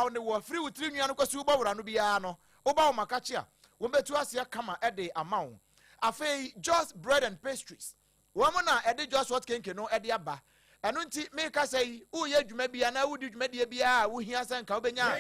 ne wo free witri nua no kwasi uba wura no bia no uba o makachi a wo betu ase kama ede amawo afei just bread and pastries wo mo na ede just what kenke no ede aba eno nti me ka sei wo ye dwuma bia na wo di dwuma de bia wo hia sen ka wo benya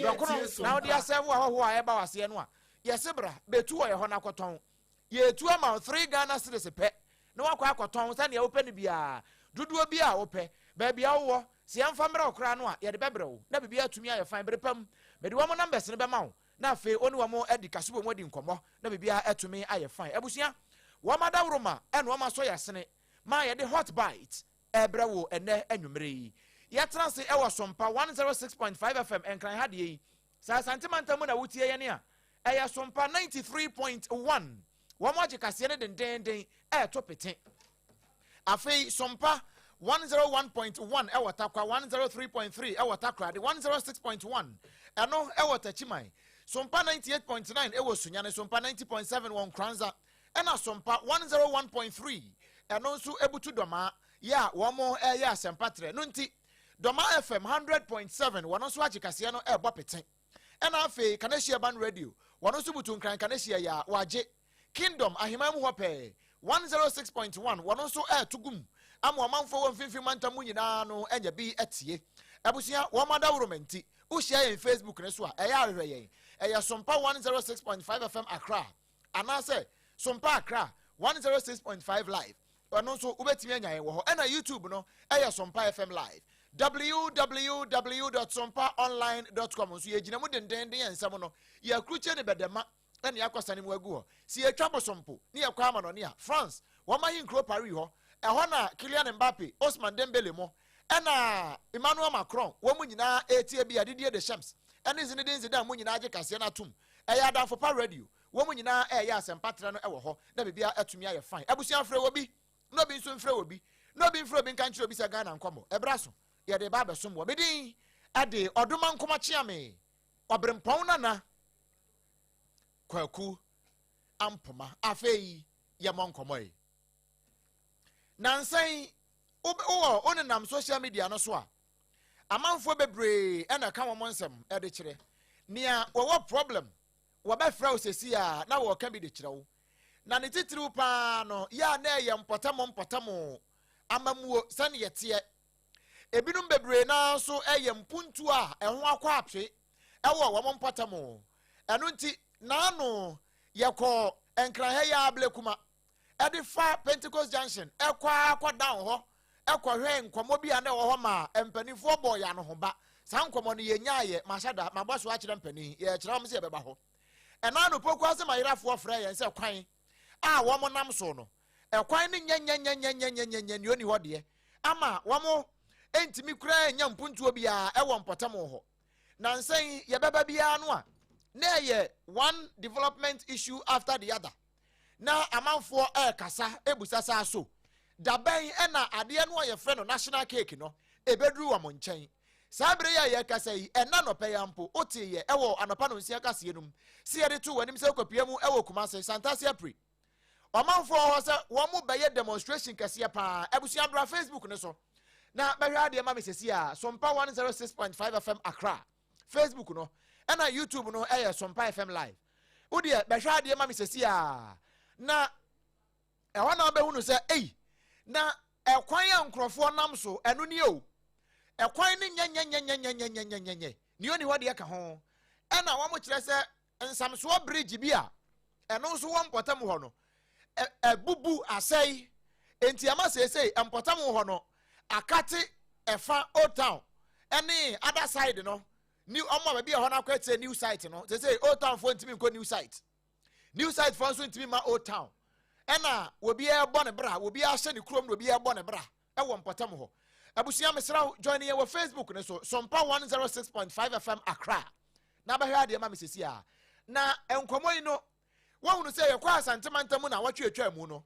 dokono na wo de asem wo ho a eba wase no a yesebra betu wo ye ho na koton ye tu ama 3 Ghana cedis pe na wakwa akoton sa ne wo pe ne bia duduo bia wo pe ba bia wo si amfa mra okra no a ye de bebre wo na bibia atumi aye fan berepam be de wo mo numbers ne be ma wo na fe oni wo mo edi kasebo mo di nkomo na bibia atumi aye fan ebusua wo madawroma eno ma so yasene ma ye de hot bite ebre wo ene anwumre yi ye transe e wo sompa 106.5 FM enkran ha de yi sa santimanta mu na wutie ye ne a e sompa 93.1 wo mo agikase ne den to pete afei sompa 101.1 e watakwa 103.3 e watakra de 106.1 eno e watachimai sompa 98.9 e wosunyane sompa 90.7 won kranza ena sompa 101.3 eno nso ebutu doma ya wo mo e ya sempatre no nti doma FM 100.7 wono nso agikase no e bopete ena afei kanehia ban radio wono nso butu nkran kanehia ya waje kingdom ahimamu hope 106.1 wono nso e tugum ama manfo won finfin mantamu nyina no enya bi etie abusia wo madawromenti wo share in Facebook ne so a eya ahwe yen eya sompa 106.5 FM Accra anase sompa Accra 106.5 live ono so ubetimi anya yen wo ho na YouTube no eya sompa FM live www.sompaonline.com so ye gina mu dendende yensam no ya kruche ne bedema na ne akosane mu agu ho si etwa bosompo ne yakwa ama no ne a France wo mahin kro Paris ho ehona Kylian Mbappe Ousmane Dembele mo ena Emmanuel Macron wo mu nyina etie bia Didier Deschamps ene Zinedine Zidane mu nyina age kase na tum eya danfo pa radio wo mu nyina eya asempatra no ewo ho na bibia atumi aye fine abusia frɛ wo bi no bi nso mfrɛ wo bi no bi mfrɛ obi nka nkyerɛ obi sa Ghana nkomo ebraso ye de ba besom wo bedin ade odoma nkoma chiame obrempon nana kwaku ampoma afei ye monkomo yi nansan onenam social media no so a amanfo bebre ena ka wo monsem e de kire nia wo problem wo ba fra osesi a na wo ka bi de kire wo na ne titiriw pa no ya na ye mpotamo amamuo sane yete ebinum bebre na so eye mpuntu a eho akwa atwe ewo wo mpotamo eno nti na no yekọ enkran ya ablekuma edifa Pentecost Junction ekwa down ho ekwa hwe nkomo bia na wo ho ma empanifo boy ya no ho ba sa nkomo no yenyaaye mashada maboso a kire mpani ye kire am se ye beba ho ena no poku ase mayirafo frɛ ye se kwan a wo mo nam so no ekwan ni nyanyanyanyanyanyanya ni oni ho de ama wo mo entimi kura nya mpuntuo bia ewo mpotamo ho na nsen ye beba bia no a na ye one development issue after the other na amanfo kasa ebusasa so daban ena ade no ye frɛ no national cake no ebeduru wa mo nkyɛn sabre ya ye kasa yi ena no peyampo otiye ewo anopa no nsia kase enum si ye de to wanim se kopia mu ewo kumase santase apri amanfo ho se wo mu beye demonstration kase pa ebusia bra Facebook ne so na behwa de ma mesesi a sompa 106.5 FM Accra Facebook no ena YouTube no sompa FM live odi behwa de ma mesesi a na ehwa na be hunu se na ekwan ya nkrofo nam so eno ni o ekwan ni nyenyenyenyenyenyenyenyenye ni oni hode ka ho ena wo mo kire se nsamso bridge bi a eno so wo mpotam ho no bubu asai enti ama sesei mpotam ho no akate efa old town ene other side no new omo ba bi ho na kwete new site no sesei old town fo ntimi nko new site fo so ntimi ma old town ena obi e bo ne bra obi a hye ne krom no obi e bo ne bra e wo mpotam ho abusia mesra join ye wo Facebook ne so sompa 106.5 FM Accra na ba hwa de ma mesesi a na enkomo yi no wo hunu se ye kwa asantemantamu na watwetwa mu no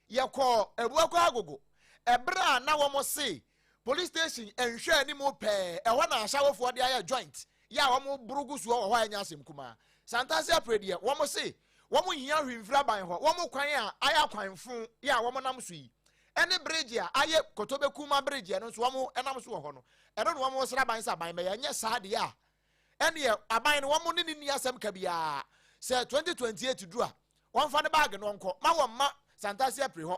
ye ko ebuakwa agogo ebra na wo mo se police station enhwe ani mo pe ehwa na ahawofo de aye joint ya wo mo burugusu wo hwa anya asem kuma santase apredie wo mo se wo mo hia hwimfra ban ho wo mo kwan a aya kwanfo ya wo mo nam so yi ene bridge a aye kotobeku ma bridge no so wo mo enam so ho no eno no wo mo sra ban sa ban me ye nya sa de a ene aban no wo ne ni asem ka bia say 2028 do a won fa ne bag no nko ma wo ma Santasia pre ho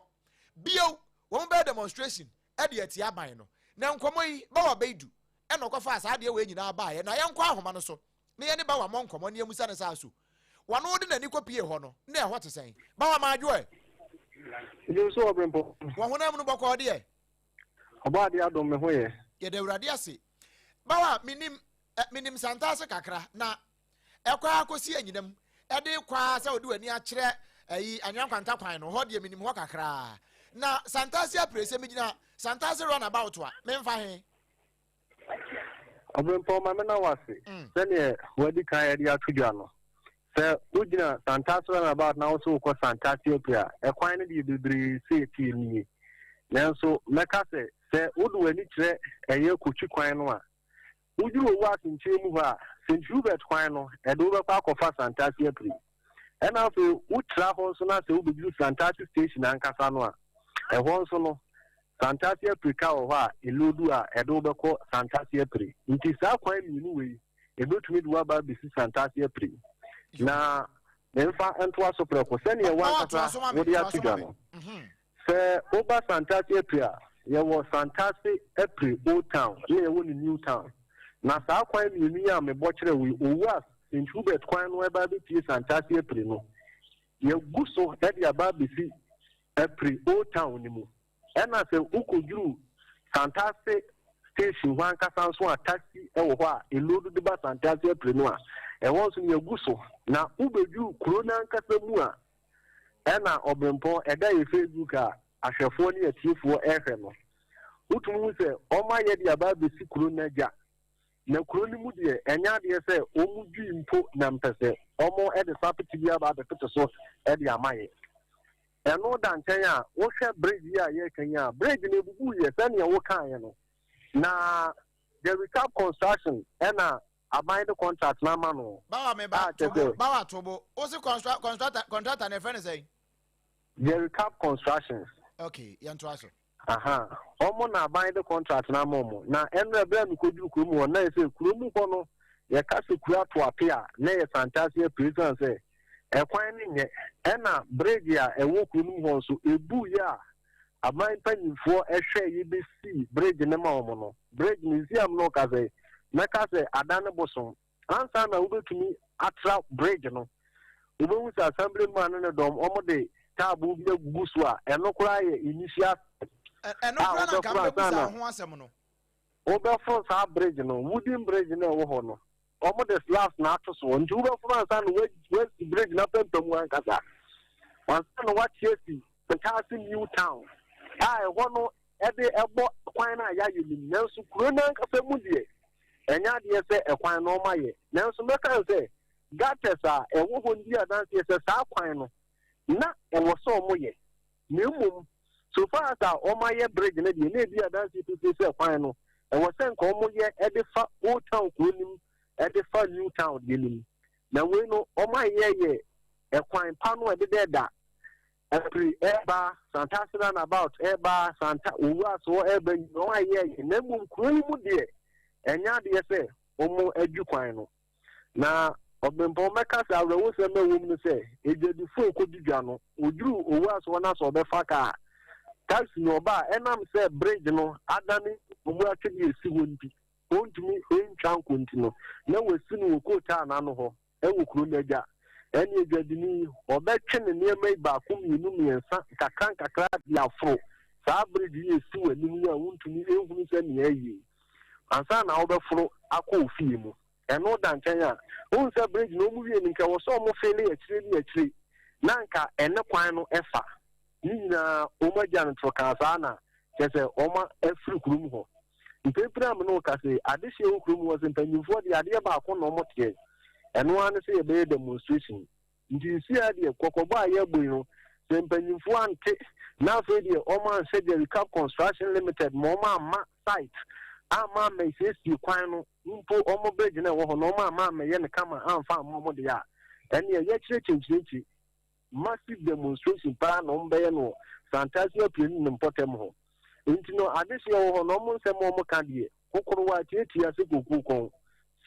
bio wo be demonstration e de atia aban no na nkomo yi ba wa beidu e no kofa asa de we nyina ba ye na ye nko ahoma no so ne ye ne ba wa mo nkomo ne amusa ne sa so wano de nani kopie ho no na e ho te sen ba wa ma adwo e you so obrempo wo honam no bokọ de e oba de adom me ho ye ye de urade ase ba wa minim Santase kakra na ekwa akosi anyinam e de kwa sa odi wani a kire ayi anyankwanta kwan no ho de minim ho kakra na Santase aprese migina Santase run about wa memfa he obrempo ma me na wase se ne wadi kan ya de atudwa no se ugina Santase run about na so ko Santase opia e kwan ne de bibiri se ti ni nanso meka se wodu wani kire eye kuchi kwan no a ujuru wa sinche mu ha sinchu bet kwan no e do be kwa kofa Santase apri and now we travel so na se we do Santase station ankasa no a e ho so no Santase Africa o ha elodu a e do be ko Santase apri nti sa kwan minu we e betumi do aba be si Santase apri na nemfa ento aso preko se ne wa kasa wo dia tiga no se oba Santase apri a ye wo Santase apri old town ye wo ni new town na sa kwan minu ya me bo kire we owa sinchu bet kwan no e ba be tie Santase apri no ye guso e dia ba be si apri old town ni mu ena se ukojuru Santase station wan kasa so a taxi e wo ho a elodu de ba Santase apri no a e won so ye guso na ubeju corona kasa mu a ena obrempo e da ye Facebook a ahwefo ne atiefo ehwe no utumu se o ma ye dia ba be si corona ja na corona mu de enya de se o mu dwi mpo na mpese o mo e de sapiti bia ba de pete so e de amaye eno da nchen a wo hwe bridge ya ye kanya bridge ne bubu ye se ne wo kan ye no na the recap construction ena abind the contract na ma no ba wa tobo o se contractor na friend say the recap constructions okay yanto aso aha omo na abind the contract na momo na enre bra mi koduru kurom na se kurom ko no ye ka se kura to apia na ye Santase president say ekwan ni nye ena bridge a ewo kurom ho so ebu ya abind panifo ehwe yi be si bridge ne ma omo no bridge museum no ka say na ka say adane bosom ansa na ubetumi atra bridge no ubewu sa assembly man ne dom omo de tabu bi gusu a eno kura ye initial eno kura na ka gusu ho asem no obe for sa bridge no wooden bridge na wo ho no omo de slabs na ato so nju be for ansa no we bridge na pempem wan kasa ansa no what chesi Santase new town e ho no e de ebo kwan na ya yim nanso kuro na kasa mu de enya de se e kwan no maye nanso meka se gates a e wo ho ndi adanse se sa kwan no na e wo so mo ye nemum so far as o maye bridge na de na bi adanse to se kwan no e wo se nko mo ye e de fa old town ko nim e de fa new town de nim na we no o maye ye e kwan pa no e de da every eba Santase na about eba Santa uwa so eba no aye nemum kuro ni mu de enya de se omo adu kwan no na obempo meka sa awo se me wom no se ejedi fo ko dudwa no oduru owu aso na so be fa ka taxi no ba enam se bridge no adani omu atwe esi wonti ontumi entwan konti no na wesi no ko ta na no ho ewo kuro na ja eni ejedi ni obetwe ne niema ba ko mienu miensa kakra dia fro sa bridge esi wani mu a ontumi ehunu se ne ayi ansa na obefro akọ ofie mu eno da nchen a unse bridge no mu wie ni nka wo so mo fele akire na nka ene kwan no efa ni na o ma jan to ka sa na kese o ma efri kurum ho mpepram no ka se ade hye o kurum wo se mpanyimfo de ade ba akọ no mo tie eno an se be demonstration ndi si ade kokobo aye boy no se mpanyimfo ante na fe de o ma se de recap construction limited mo ma site ama me sesi kwan no mpo omo bridge na wo ho no ama me ye ne kama amfa mo de ya ene ye kire massive demonstration para no mbe no Santase apri ni mpotem ho enti no adese wo ho no mo nsem mo ka de kokoro wa tietia se kokukon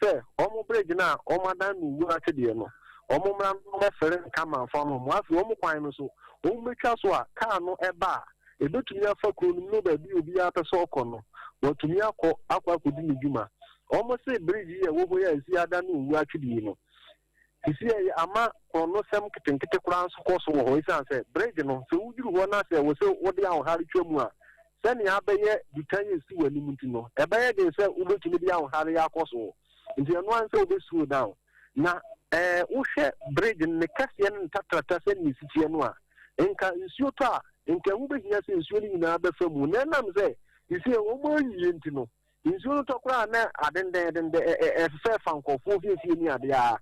say omo bridge na omo dan nu wu atede no omo mra no fere kama fa no mo afi omo kwan no so omo betwa so a car no eba ebetumi afa kunu no ba bi obi apese okono wotumi akwa kodi ne dwuma omo say bridge ye wo bo ya esi ada nu wu atede no isi ama ono sem kitenkete kura nso koso wo ho isa say bridge no so wuduru ho na say wo se wode a hari twemu a sani abeye ditanye si wani mutino ebeye de say ubetumi dia ho hari akoso nti eno an say obe slow down na wo hwe bridge ne kase ne tatrata se ni sitie no a enka nsuo to a enka hu behia se nsuo ni nyina be famu na nam say isi wo mo yiye ntino nsuo to kura na adenden fe fankofo fie ni ade a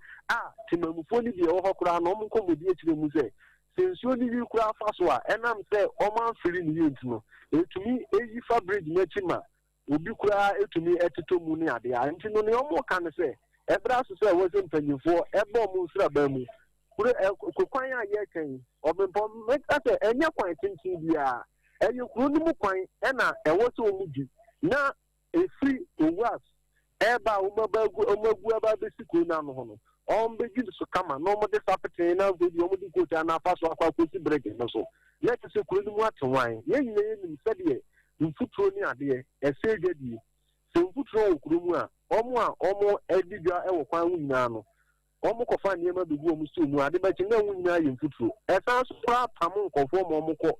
timamufo ni bi wo hokura na omo komodi etire mu say nsuo ni bi kura fa so a enam say omo amfiri ni ye ntino etumi eyi fa bridge na chima obi kura etumi etito mu ni ade a ntino ne omo kan say ebra so say wo se mpanyifo ebe omo nsira ba mu kure kwan a ye kan obempo make say enya kwan tintin bia enye kuru ni mu kwan na ewo so omu di na efri owas eba omagu aba besiku na no hono ombeji so kama no mo de sapete na vodi omo di kota na faso akwa kosi break no so let se kuru ni mu atwan ye nyine ni sede mfuturo ni ade esegedi se mfuturo okuru mu a omo edigwa ewo kwan wu nyina no omo kofa niema begu omo so mu ade ba chinga wu nyina ye mfuturo esan so pra pam nkofo mo ko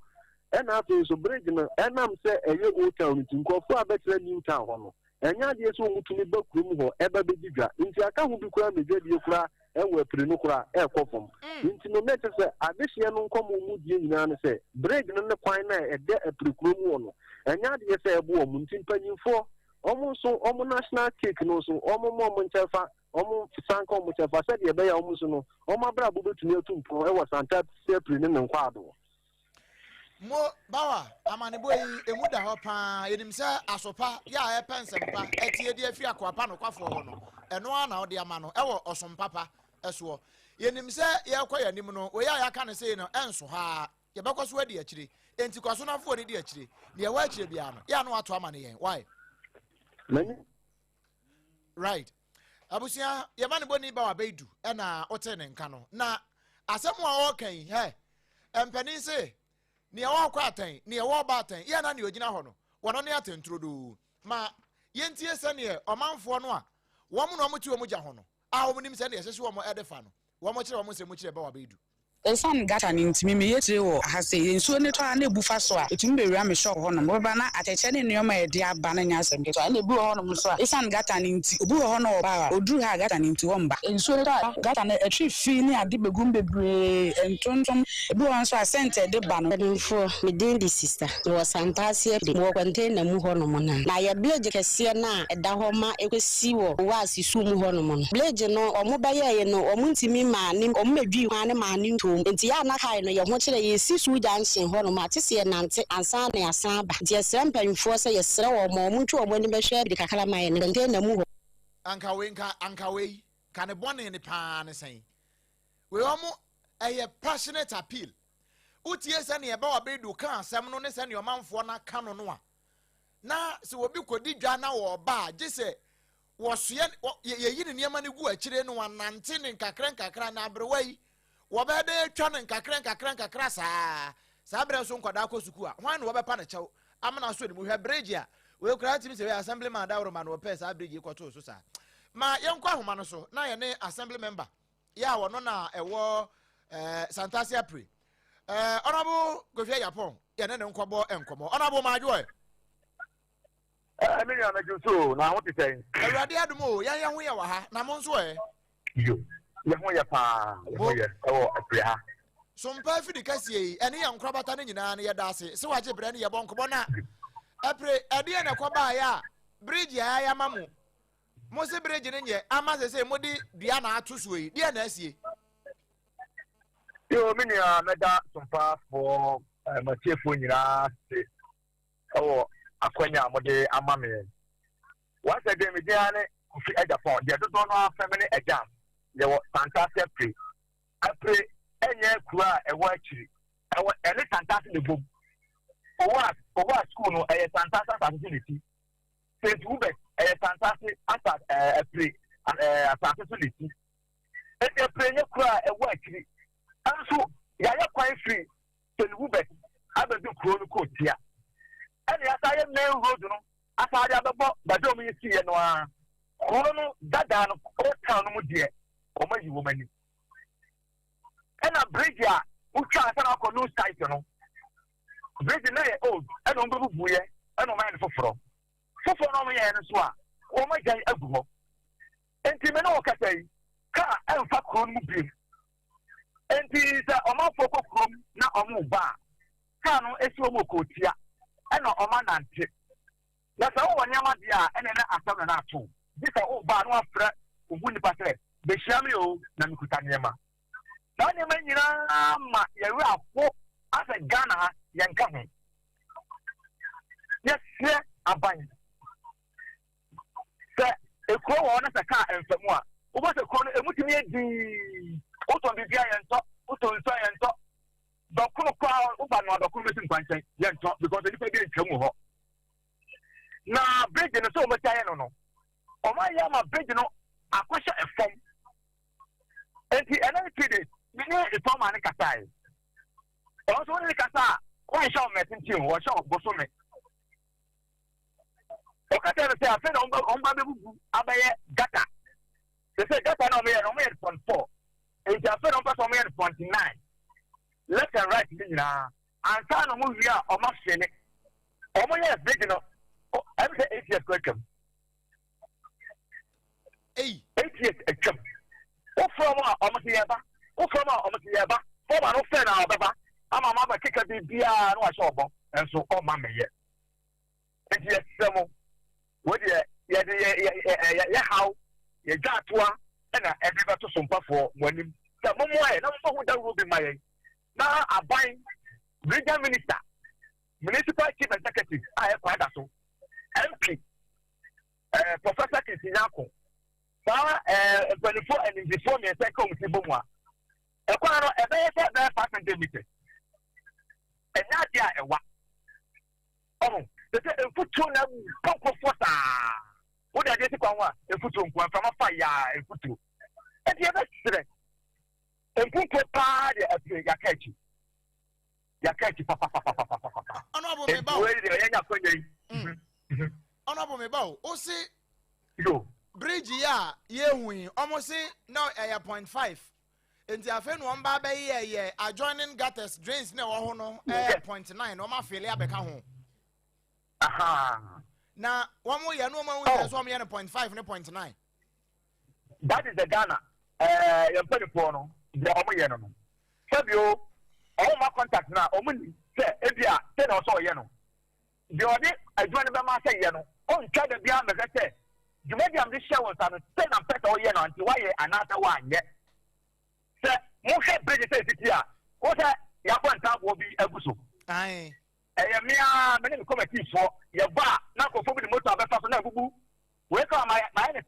ena ato so bridge no enam se eye old town nti nkofo abetre new town ho no enya de so mutumi bakuru mu ho eba bedigwa nti aka hu bi kura megedie kura ewe pere no kura ekofom nti no mete se adehye no nkomo mu die nyina no se bridge no ne kwan na ede eprekuru mu no enya de se ebo omo nti mpanyimfo omo national cake no so omo nchefa omo sanka omo nchefa se de be ya omo so no omo abra bo betumi atumpo ewa santa sepre ne nkwado mo bawa amane boy emu da ho pa yenim se asopa ya epensempa etie de afi akwapa no kwafo ho no eno ana ode ama no ewo osompapa eso yenim se ye koya nim no oya ya ka ne se no enso ha ye bekoso adi akire enti kwaso na fo adi akire ne ye wa akire bia no ya no ato ama ne yen why right abusia ye mane boni bawa beidu na ote ne nka no na asemu a okan he empani se ni ewo kwa atan ni ewo ba atan ye na ni ogina ho no wono ne atentro do ma yentie se ne omanfo no a wo mu no mo ti wo mu gya ho no a wo nim se ne yesese wo mo edefa no wo mo kire wo mo se mo kire ba wa beidu ensan gata ni ntimi me yetire wo ahase ensuo ne to a na ebufa so a etimi bewura me show ho no mo ba na ateche ne nneoma ye de aba na nya asem keto na ebu ho no so a ensan gata ni nti obu ho no ba oduru ha gata ni nti wo mba ensuo ne to gata na etwi fi ni ade begum bebre entontom ebu ho so a center de ba no info me den di sister wo sampasie de mo kwante na mu ho no mo na ya blage kese na eda ho ma ekwesi wo wa asisu mu ho no mo blage no omo ba ye no omo ntimi ma ni omo medwi kwa ne ma ni ntom enti ya na kai no ye ho kire ye sisu junction ho no ma tese nante ansa na asan ba je sempanyfo se ye sere wo mo ntwe omo ni be hwe de kakala ma ye ne nte na mu ho anka we kan bone ne pa ne sen we omo eye passionate appeal utie se ne ye ba wa bedu kan asem no ne se ne omanfo na ka no no a na se obi kodi dwa na wo ba je se wo so ye yi ne niam ne gu akire no wanante ne nkakra na abrewai wo be de twa ne nkakra sa bre so nkwada akosuku a hwan no wo be pa na chew amana so ne mu hwe bridge a we kura timi se we assemblyman da man wo pe sa bridge kwato so sa ma yenkwa homa no so na ye ne assembly member ya wo no na ewo Santasia pre honorable Gofia Yapon ye ne nkwabo enkomo honorable Majo me ya na juso na what is saying awurade adumo ya ho ye wa ha na mo nso yo ya ho ye pa ho ye apre ha sompa fi de kasie ene ya nkrabata ne nyina ne ye da ase se waje bre ne ye bonkobo na apre ade na kwaba ya bridge ya mamu mo se bridge ne nye ama se modi dua na atoso yi de na asie yo me ya meda sompa for matiefo nyina se akwanya mode amame wa se de me dia ne kufi Japan de do no family exam de Fantasia pre apre enye kura ewa akiri ewa ele Fantasia de bom owa school no Fantasia facility St. Hubert Fantasia asa apre asase so le ti e prenye kura e wa akiri anso ya ya kwan free telugu bet abedu kuro no ko tia ene ya sa ye main road no asa ya bebo badom yi si ye no a kuro no dada no o town no mu de o ma yi wo mani ena bridge a utwa asa na ko no site no bridge na ye old ena on bebu buye ena o ma ye foforo no mo ye no so a o ma jan agu ho enti me no ka sai ka enfa kuro no mu bi enti sa o ma foko kuro na o mu ba ka no esi o mo ko tia ena o ma nante na sa wo nyama dia ena na asam na ato bisa o ba no afra ogu ni patre be shiami o na mikuta nyema na nyema nyina ma yeru afo asa Ghana yanka ho yes aban se ekro wo na saka enfamu a wo bo se kro no emutimi edi o to bibia yento o to nso yento dokuru kwa wo ba no dokuru mesin kwanchen yento because any pe bi ntwamu ho na bridge no so mo taye no o ma ya ma bridge no akwasha efom enti ena tide mini efom an katai o so ni kasa o sha o metin tin o sha o boso me o ka tell say afa on ba bebu abaye gata say gata na o me 0.4 enti afa on pass o me 0.9 left and right ni na ansa no mo wia o ma hwene o mo ye bridge no every 8 years welcome 8 years welcome o from o mo yeba o from o mo yeba for ma no fe na obeba ama ma ba keka bibia no wa shobo enso o ma meye enti yesemo wo de ye how ye jatoa na everybody to sompa for monim ta mo na mo hu da rubi maye na aban regional minister municipal chief executive aye kwada so MP Professor Kisinyako sa 24 and before me say come to bomwa e kwa no e be say be 500 meters e na dia e wa omo te say e futu na poko fota wo da je ti kwa wa e futu nko from fire e futu e dia be sire e futu pa de e ya kachi papa honorable me ba we de yanya kwanya yi honorable me ba o si yo bridge ya ye hui almost now 0.5 enti afa no mba ba ye adjoining gutters drains na wo ho no 0.9 no ma fele abeka ho aha na wo mo ye no ma hu so mo ye 0.5 ne 0.9 that is the Ghana your penny for no the omo ye no sabio o ma contact na o mun say ebia say na so ye no the odi adjoining be ma say ye no o ntwa da bia me say Jumedi am this show was on 10 and pet all year until why another one yet. Sir, Moshe Bridge says it here. What Yapan Tab will be a busu. Aye. A many committee for your bar, now for the motor of a person who wake up my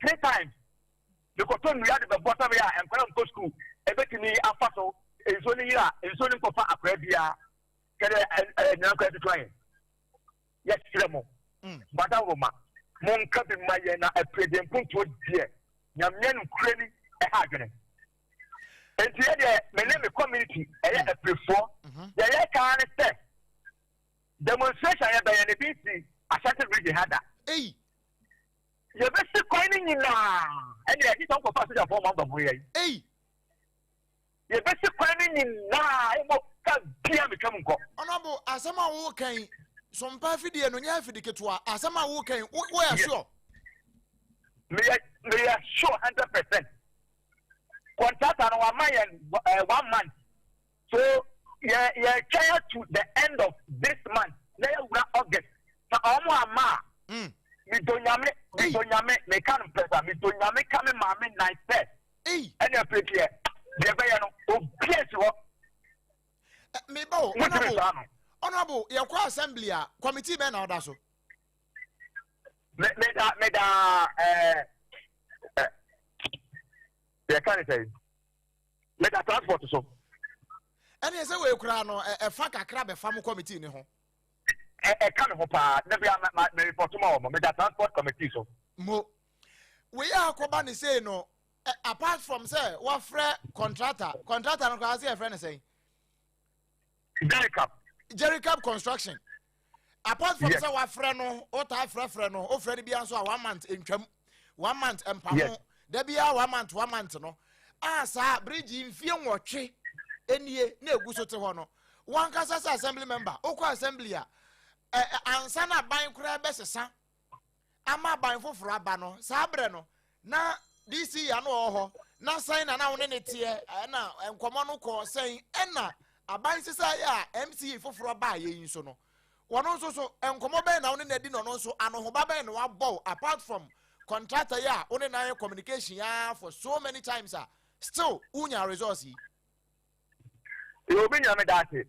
3 times. The cotton we had the bottom here and come to school. A bit to me, a faso is only here, is only for a crabia. Can I now get to try? Yes, Remo. But I will Monka be my na a president to dear. Yamian Crane a hagane. And the name community a prefer. The can say demonstration by an ABC. I started reading Hada. Hey, you're best coining in now. And you don't go past the form of the way. Hey, you're best coining in now. I won't be becoming go. honorable asama wo kan SOMPA fidie no nya fidike to asama wo kan we are sure me are sure 100%. Contract on 1 month. So yeah try to the end of this month. Now August. So omo ama. Mi donyame me kan pesa mi donyame kame mame night set. Eh. And you pay here. The be no obiese wo. Me ba honorable your assembly committee be na oda so. Me can say me da transport so. And you say we kura no e fa kakra be fam committee ni ho. E kan ho pa na bia me report mo me da transport committee so. Mo we are Kobani say no. Apart from say what friend contractor no cause your friend say Jerry Cap construction. Apart from say what friend no, or type friend no, or friend be answer 1 month in 1 month and there be 1 month no. Sir, bridge in fear watch any no go to hono. One kasa assembly member, oko assembly ansana ban kura besesa. Ama ban foforo aba no, sabre no. Na DC ya no ho. Na sign na won ne tie na enkomo no ko sign na aban sisa ya MCA foforo ba ye yin so no. Wono nso so enkomo ben na won ne di no nso anoho ba ben no wabo apart from contractor ya won na communication ya for so many times still unya resource yi. You be nyame date.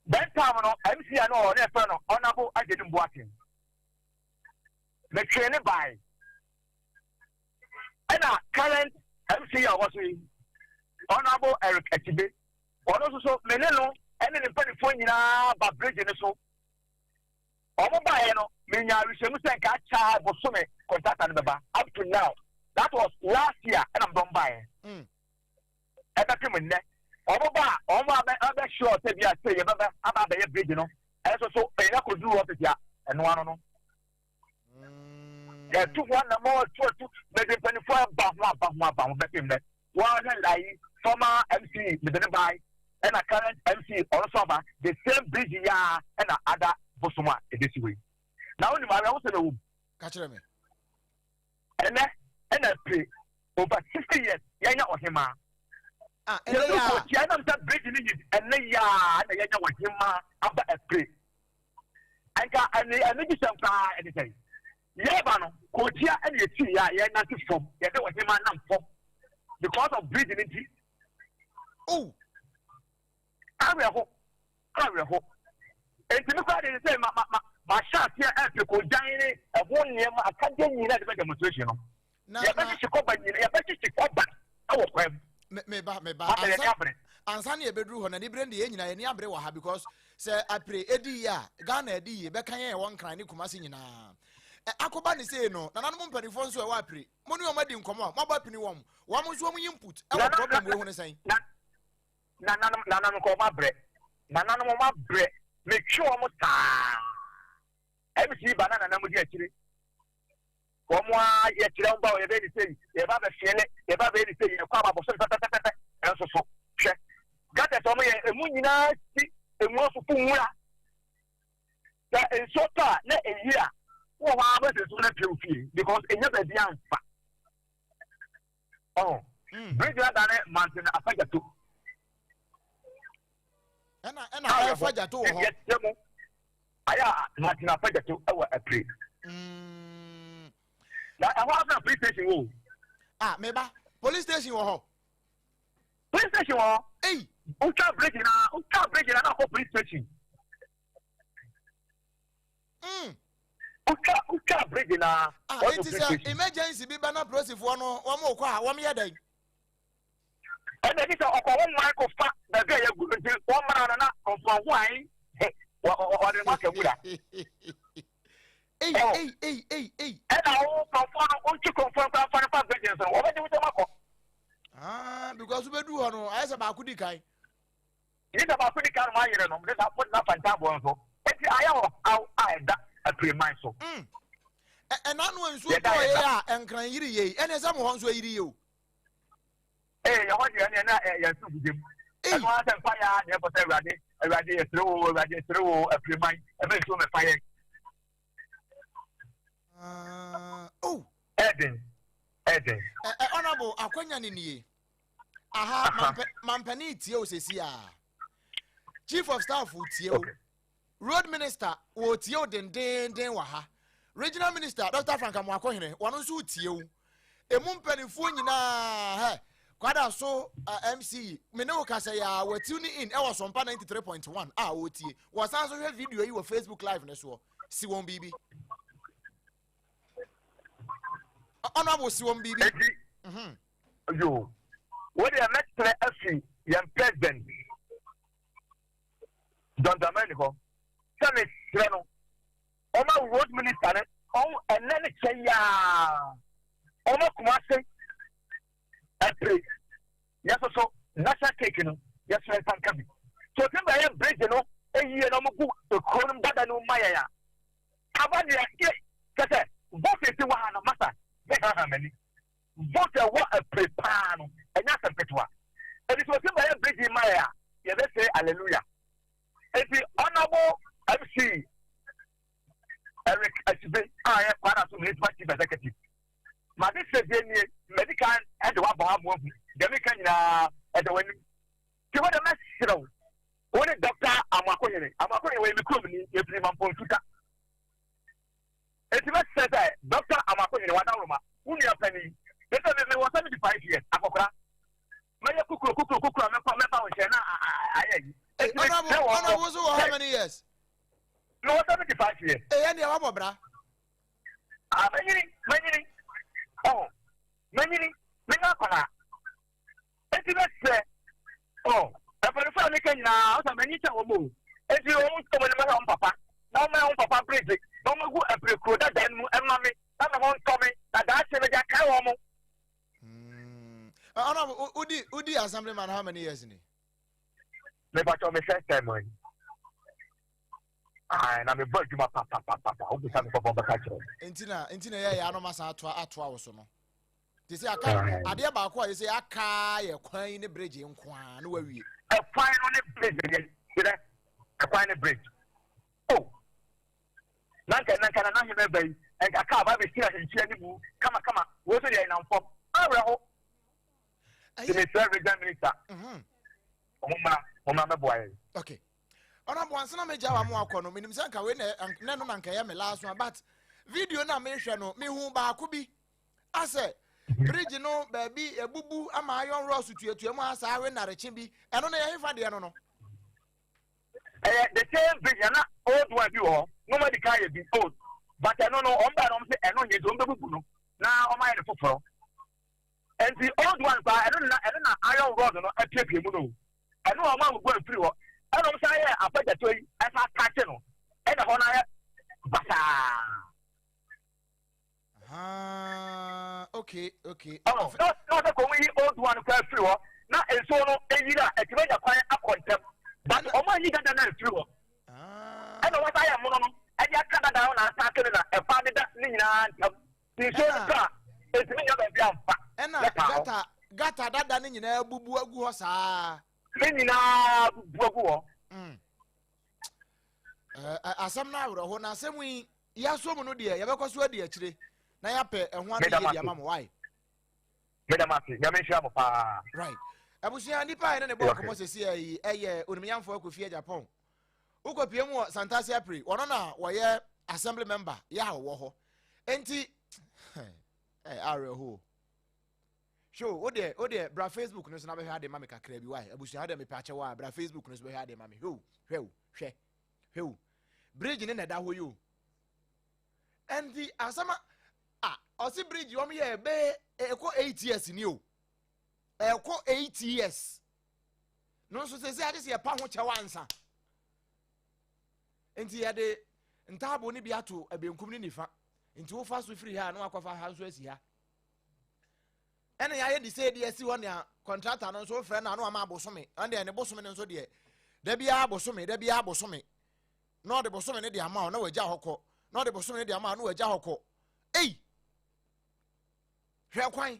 That time no MCA no ne fe no honorable Ajedim Boatin. The training by and our current MCA was honorable Eric Echibe. Also so meneno and the penny phone ba bridge in so. Omo ba no me nya rehemu sen ka cha bosome contact and baba up to now. That was last year and I'm done by. Everything in there. Omo ba sure say bia say ye baba aba be bridge no. And so e na ko do what ya and one no. Yeah, 2 1 more 2 maybe 24 ba back in there. One like former MC the by and a current MC also ba the same bridge ya and other bosoma this way. Now ni ma we say no catch me. And I pray over 60 years yanya ohima. And ya na that bridge ni and ya na yanya ohima after a pray. And just anything. Yeah, no, Kotia and you see, yeah, not from, yeah, there was a man from because of breathing it. Oh, I will hope. And to look at it, say, my shot here at the Kodine, a 1 year, I can't get you that demonstration. Now, I bet you go back. Our friend, and Sunny bedroom and the brand the engine and Yabre because, sir, I pray Eddie, Ghana Eddie, Becca, one kind of Kumasina. Akobani say no na nanom panifo so e wa pre moni o madi nkomo ma ba pini wom wa mo so mo input e wa problem we hu ne san na nanom ko ma bre na nanom ma bre make sure mo ta MC banana na mo di akire ko mo a ye kire mba o ye be ni say ye ba be fiele ye ba be ni say ye kwa ba bo so tata enso so hwe gata so mo ye emu nyina si emu so fu nwura da enso ta na eyira what about the student because it never be answer. Oh, bring that down mountain after two. And I after two. Yes, I mountain after two. I pray. Now I want a police station. Maybe police station. Police station. Hey, who can't break it now? Who can't break it now? Police station. Uka bridge na it is an emergency be banner process for no one more qua 1 year day. And then it's a one mark of fact that they are good until 1 man from wine or the market with that. Hey. And I want to confirm that bridges. What do you because we do no as about Kudikai. It's about Kudikai, my year, no, this I put enough and taboo. I that. So. And I know so and crying ye, and as someone so you. Hey, I want you and I fire, never ready through a pre-mine, a very soon a fire. Eddie, honorable, a quenya in ye. Aha, Mampani Tio says, Chief of Staff would Tio. Road Minister, what you den waha. Regional Minister, Dr. Frank Amwakohine, one who's you. A mumpany funina, quite so MC, Menoka say, we're tuning in, I was on SOMPA 93.1. OT was also a video you were Facebook Live in as well. See one baby. Honorable Siwon baby. You, what the next FC, young president, Don Domenico. Senate, Road Minister, and then it's Omo kumase a break. Yes, so that's a taken. Yes, I can come. So remember, I am bridge, you know, a year no more to call him better no Maya. Abania, yes, vote is the one of matter. How many? Vote a what a prepare and that's a petua. And it was in my bridge in Maya. Yeah, let's say hallelujah. And the honorable MC Eric Ashby, I have one of his chief executive. My this is medical and the one the American at the winning. You want a message, you know. Only Doctor Amakoye, we become in Prima Pontuta. It's not said that Doctor Amakoye, Wadaruma, Unia Penny, they was 75 years. Akokra. Maya Kuku, how many years? No, 75 years. Any of bra? Many. Oh, many. It's not said. Oh, if I find a can now, some many time will move. If you won't come with my own papa, now my own papa bridge, no more good and preclude that then and mommy, that I won't come in, that's a cow. Udi assemblyman, how many years in it? Never told me first time. And I'm a bird, my papa. I'll be coming for the country. Intina, ya no masa atwa woso no. They say aka ade ba kwa say aka ye kwan ne bridge nkwa no wawie. A kwan on the bridge again. A kwan on the bridge. Oh. Nanka na hime bai. And aka ba be sira se ni mu. Kama. Wo so dey na mfom. Awre ho. The service minister. Oma me boy. Okay. Ona bwansa na meja wa mu akono. Minim se nka we na no nka ya me last one but video na me hwe no me hu ba ko bi. Ase bridge no baby ebubu ama ayon ross tuetu mu asa we na reche bi eno na ye hefa de no the same bridge na old one bi ho nobody can be old but eno no on ba no say eno nye so mbebubu no na o ma ye foforo and the old one ba eno na iron rod no atwepie mu no eno o ma go free ho eno say ye apaja to yi asa catch no eno ho na ye basa. Okay. Oh, no, the old one quite free. Now, and so no, a year, a great acquire a contempt. But Oma you got that free. I know what I am on. I just cut down and started a family that Nina. It's me of the gata that done in a bubu guasa. Nina Bogu. Asam now, when I say we, Yasom no dear, Yabako dear, actually. Na ya pe ehwan ya mama why Medamasi nyamehia mo pa right abusia nipa ne bo komo sesi ayi eye onimyamfo akofie Japan ukopie mu Santasi April wono na wo ye assembly member ya wo ho enti are ho show o de bra Facebook no so na be hwa de mama kakra bi why abusia de me pa che wa bra Facebook no so be hwa de mama hwe bridge ne na da ho yo enti asama Osi bridge yom ye be eko 8 years ni o. Eko 8 years. No so se ade se pa ho che wansa. Enti ya de ntabo ni bi ato abenkum ni nifa. Enti wo fa so free ha na akwafa ha so asi ha. Ene ya ye di se de asi won ya contractor no so frɛ na no ama abosome. Ande ne bosome ne so de da bia abosome. No de bosome ne de ama na wagya hokɔ. No de bosome ne de ama na wagya hokɔ. Ei hwe kwan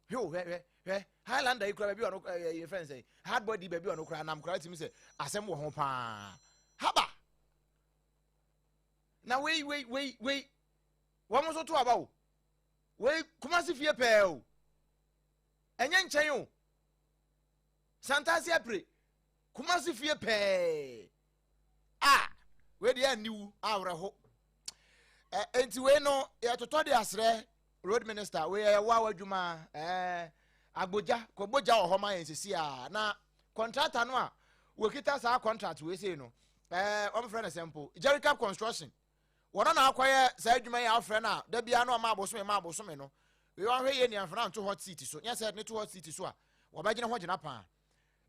hwe Highlander ikura baby ono your friend say hard body baby ono kura nam kura timi say asem wo ho pa haba na wei wo mo so to aba wo wei Kumasi fie pe o enye nchen o Santasi April Kumasi fie pe we dey aniwu awre ho enti we no ye toto de asre road minister we wa wadwuma agboja ko boja ohoma yensisi na contractor no a we kita sa contract we say no on friend example Jericho construction wona na akwaye sa adwuma ya afre na da bia no ma abosome no we wan hwe ye ni afra nto hot seat so nya said ne to hot seat so a wo ba gina ho gina pa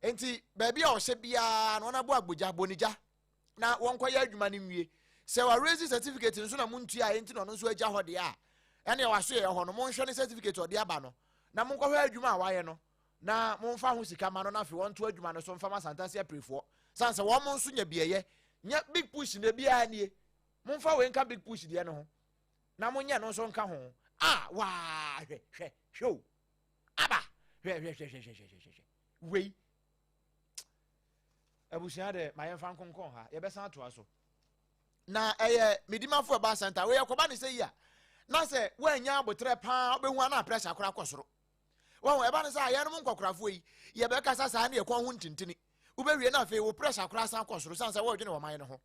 enti ba bia o hye bia no na bo agboja bonija na won kwaye adwuma ni nwie se wa raise certificate nso na muntu a enti no nso agya ho de a ene wa so ye ho no monhwe ne certificate odi aba no na monkɔ hɔ adwuma a waye no na momfa ho sika ma no na fe won to adwuma no so mfa masantase aprefo sanse wo mo nso nya bieye nya big push na bia nie momfa we nka big push de ne ho na monnya no so nka ho wa hwe show aba hwe wei abusia de mayemfa nkonkon ha ye besan to aso na medimafo ba center we yakoba ne sei ya na se wanya abotre pa obehu na pressure akora kosoro wo eba ne say yanom nkokorafo yi ye be kasa sa na ye kon ho ntintini ubewie na fe wo pressure akora san kosoro san se wo dwene wo man ne ho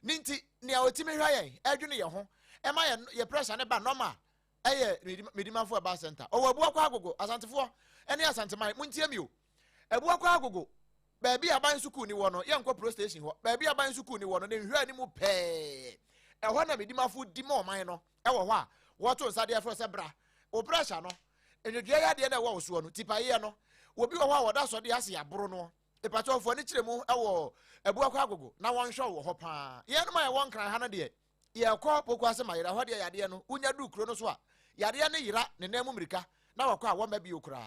ninti ne a otimi hwa yen adwene ye ho e ma ye pressure ne ba normal medimafo ba center o wabu akwa agogo asantefo ene asanteman muntie mi o ebu akwa agogo baabi aban suku ni wo no ye nkɔ pro station ho baabi aban suku ni wo no ne hwa ni mu pɛɛ ɛhɔ na medimafo di ma ɔman no ɛwɔ hɔ a wɔto nsade afro sɛ bra o pressure no enedua ya de na ɛwɔ so no tipa ye no obi wɔ hɔ a wɔda so de ase aboro no epatɔfo ni kyerɛ mu ɛwɔ ebu akɔ agogo na wɔn hwɛ wɔ hɔ paa ye no ma ye wɔn kran ha no de ye kɔ poko ase ma yira hɔ de yade no unya du kuro no so a yade ne yira ne nan mu mirika na wɔkɔ a wɔn ba bi okura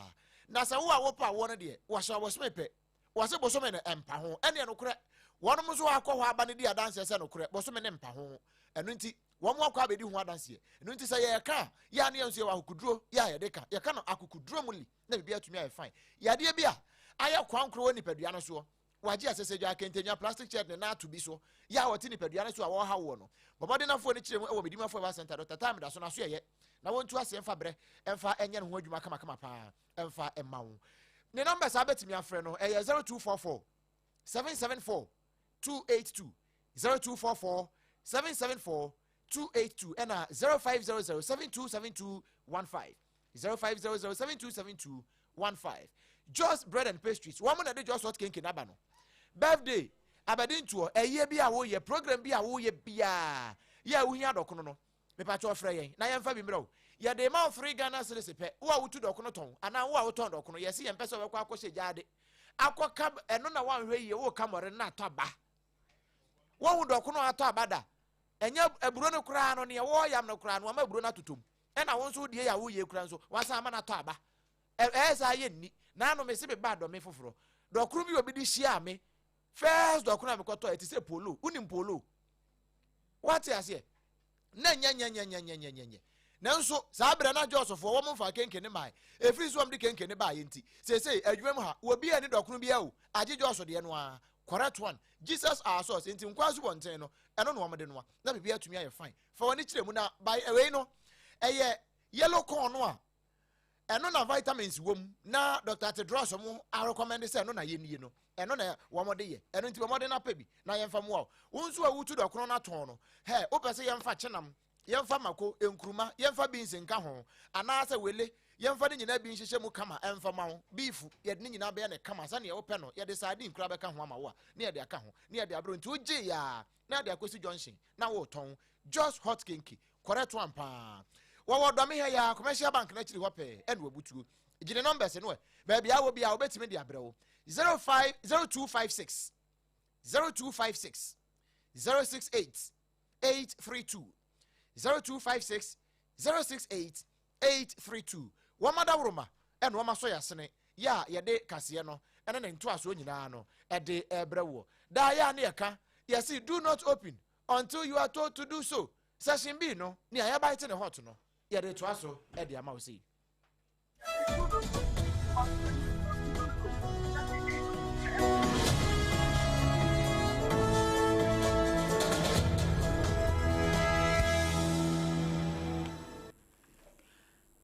na sɛ wo a wo pa wo no de wo hye wo smepe wase bosome ne empa ho ene no kure wonom so akɔ hɔ aba ne di adanse se no kure bosome ne empa ho eno nti wo mo akɔ abedi ho adanse eno nti sɛ ye ka ya ne yenso ye wa akukuduro ya ye de ka ye ka no akukuduro muli na bibia tumi aye fine ya de bia aye kwankro woni padua no so waje asesejwa akentenya plastic chair ne na to bi so ya wote ni padua no so a wo ha wo no bobode na fo ne kire mu e wo medimafo ba center dr time da so na so ye na wontu ase emfa bre emfa enye ne ho adwuma kama kama pa emfa emma the numbers I bet me a friend no 0244 774 282 0244 774 282 and 0500 727215 0500 727215 just bread and pastries one man dey just what ken naba no birthday abedin to a year bi a wo ye program bi a wo ye bia ya wo hia dokono no me pa cho frɛ yen na yemfa bi mrɛ ya de ma free Ghana cedis pe wo a wutu dokono ton ana wo a wo ton dokono ye se yempe se wo akɔ hye gyade akɔka eno na wan hwɛ ye wo kamore na atɔ ba wo hu dokono atɔ abada enya aburo no kura no ne wo yam no kura no ma aburo na totom ɛna wo nso die ya wo ye kura nso wasa ama na atɔ aba sa ye nni na no me se be ba do me foforo dokono bi obi di hia me first dokono me kɔtɔ eti se polo unim polo what is here na nya nanso saa bere na Joseph wo mo fa kenkene mai efiri so am de kenkene ba ye nti sei adwuma mu ha obi ani dokono bia o age Joseph de no a correct one Jesus our source nti nkwa so bonten no eno no omde no na bibia atumi aye fine fa woni kire mu na by away no eye yellow corn no a eno na vitamins wom na Dr. Tedros mo a recommend say eno na ye nie no eno na wo mo de ye eno nti wo mo de na pa bi na ye mfa mo a wonso a wutu dokono na ton no he o pese ye mfa chenam yemfa mako enkruma yemfa beans nka ho anaasa wele yemfa de nyina bi nhyehyɛ mu kama emfa ma ho beef ye de nyina be ne kama sa ne ye wo pɛ no ye de sardine kura be ka ho ama wo a ne ye de aka ho ne ye de abro nti oje ya na de akosi junction na wo ton just hot kinky correct one pa wo do me he ya commercial bank na chiri ho pɛ ene wabutuo gine numbers no baby a wo bia wo betime de abrɛwo 0256 0256 068 832 0256 068 832 wamada woroma eno wama so yasene ya yede kase no ene ne nto aso nyina no ede ebrewo da ya ne yeka yesi do not open until you are told to do so session B no ni ayaba ite ne hot no yede to aso ede ama wo sei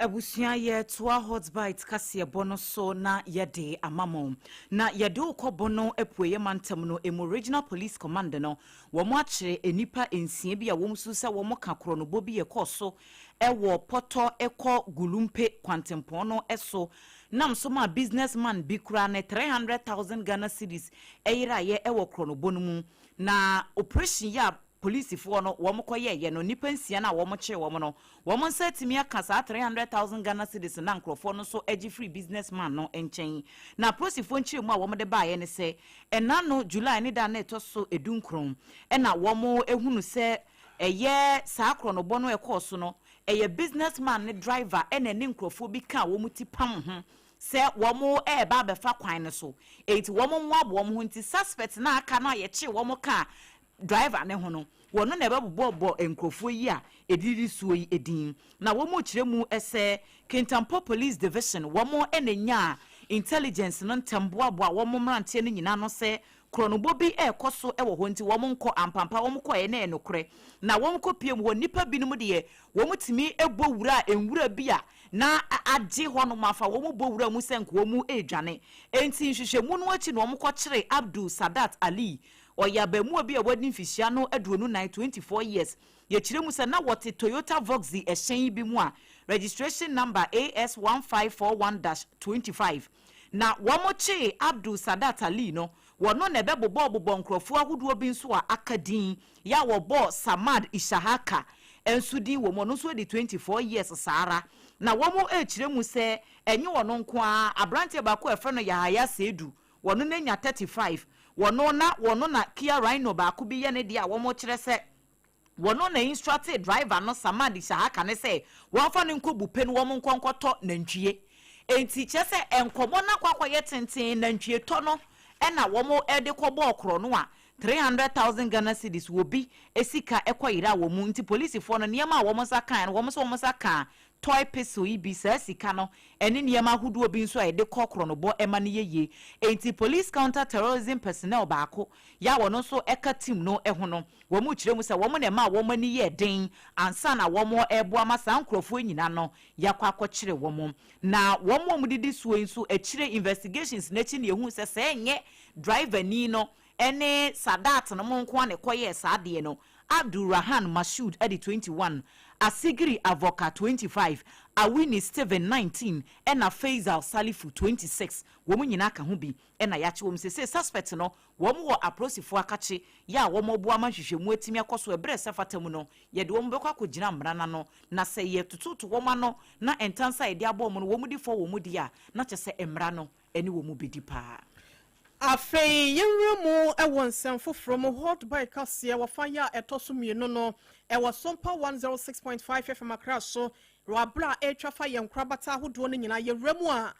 Abusia ye toa hot bite kase bono so na yede amamo na yede ukobono epueye mantam no emu regional police command no wo mo akire enipa ensie bia wo msu se wo mo kakro no bobi ye koso ewo poto ekọ gulumpe kwantempon no eso nam so ma businessman bi kura ne 300,000 Ghana cedis eyira ye ewo krono bonu mu na operation ya police for no wo mkoye ye no nipa nsia na wo mche wo no wo nsatimi aka sa 300,000 Ghana cedis na nkrofo no so agi free businessman no enchen na prosifo nchi mu a wo de ba ye ne se ena no July ne da na etoso edunkron ena wo mo ehunu se eye sa akro no bono ekoso no eye businessman ne driver ene ne nkrofo bi ka wo muti pam ho se wo mo ba befa kwan ne so enti wo mo nwa bo mo nti suspect na aka na ye che wo mo ka driver ne ho no wono na ebe bobo enkrofo yi a ediri suo yi edin na wo mo kire mu ese Kintampo Police Division wo mo enenya intelligence no ntamboaboa wo mo mrante ne nyina no se kronobo bi ekoso ewo ho nti wo mo nko ampampa wo mo ko ye na enokre na wo mo kopiem wo nipa binum de wo mo timi ebo wura enwura bi a na agye ho no mafa wo mo bo wura mu senko wo mu edwane enti nhwehwe mu no achi no wo mo ko kire Abdul Sadat Ali oyabamu bi a wadi mfisia no aduonu 24 years ye kire mu se na wote Toyota Voxy ehyen bi mu a registration number AS1541-25 na womoche Abdul Sadat Ali no wono na bebobo nkrofo ahodo bi nso a akadin ya wobo Samad Ishahaka ensudi wo mo no so di 24 years sara na womo kire mu se enye wono nko a abrante ba ko efe no Yahaya Sedu wono na nya 35 wono na Kia Rhino ba ko bi ye ne dia womo kire se wono na instructed driver no Samadi Shahaka ne se wonfa ne nkobu pe no wo nkonkoto nantwie enti chese enkomo na kwakwaye tenten nantwie to no na wo ede kobo okro no a 300,000 Ghana cedis wo bi esika ekoyira wo mu nti police fo no niam a wo sakan wo sakan toy peso ibi sa sika no ene niam ahudu bi nso a ede kokro no bo ema ne yeye enti police counter terrorism personnel baako ya wo no so eka team no eho no wo mu kire mu se wo mo na ma wo mani ye den ansa na wo mo ebo amasa nkrofo nyina no yakwa akokire wo mo na wo mo mudidi suo nso akire investigations na chi ne ehu se se enye driver ni no ene Sadat no mo nko ane koye saade no Abdul Rahan Mashood edi 21 Asigiri Avoka 25 Awini Steven 19 ena Faisal Salifu 26 womu nyina ka ho bi ena yache wom se suspect no womu wo aprosifo akache ya womu bo amahwehwemu atimi akoso ebre sefatamu no ye de womu bekwa kogina mrana no na se ye tututu womu no na entansa ede abom no womu di fo womu di a na chese emra no eni womu bedi pa afei yenwemu ewon from hot bike kasia wafanya etoso mienu no ewo SOMPA 106.5 FM Accra so rabra etwafa yenkrabata hodo no nyina yewremu a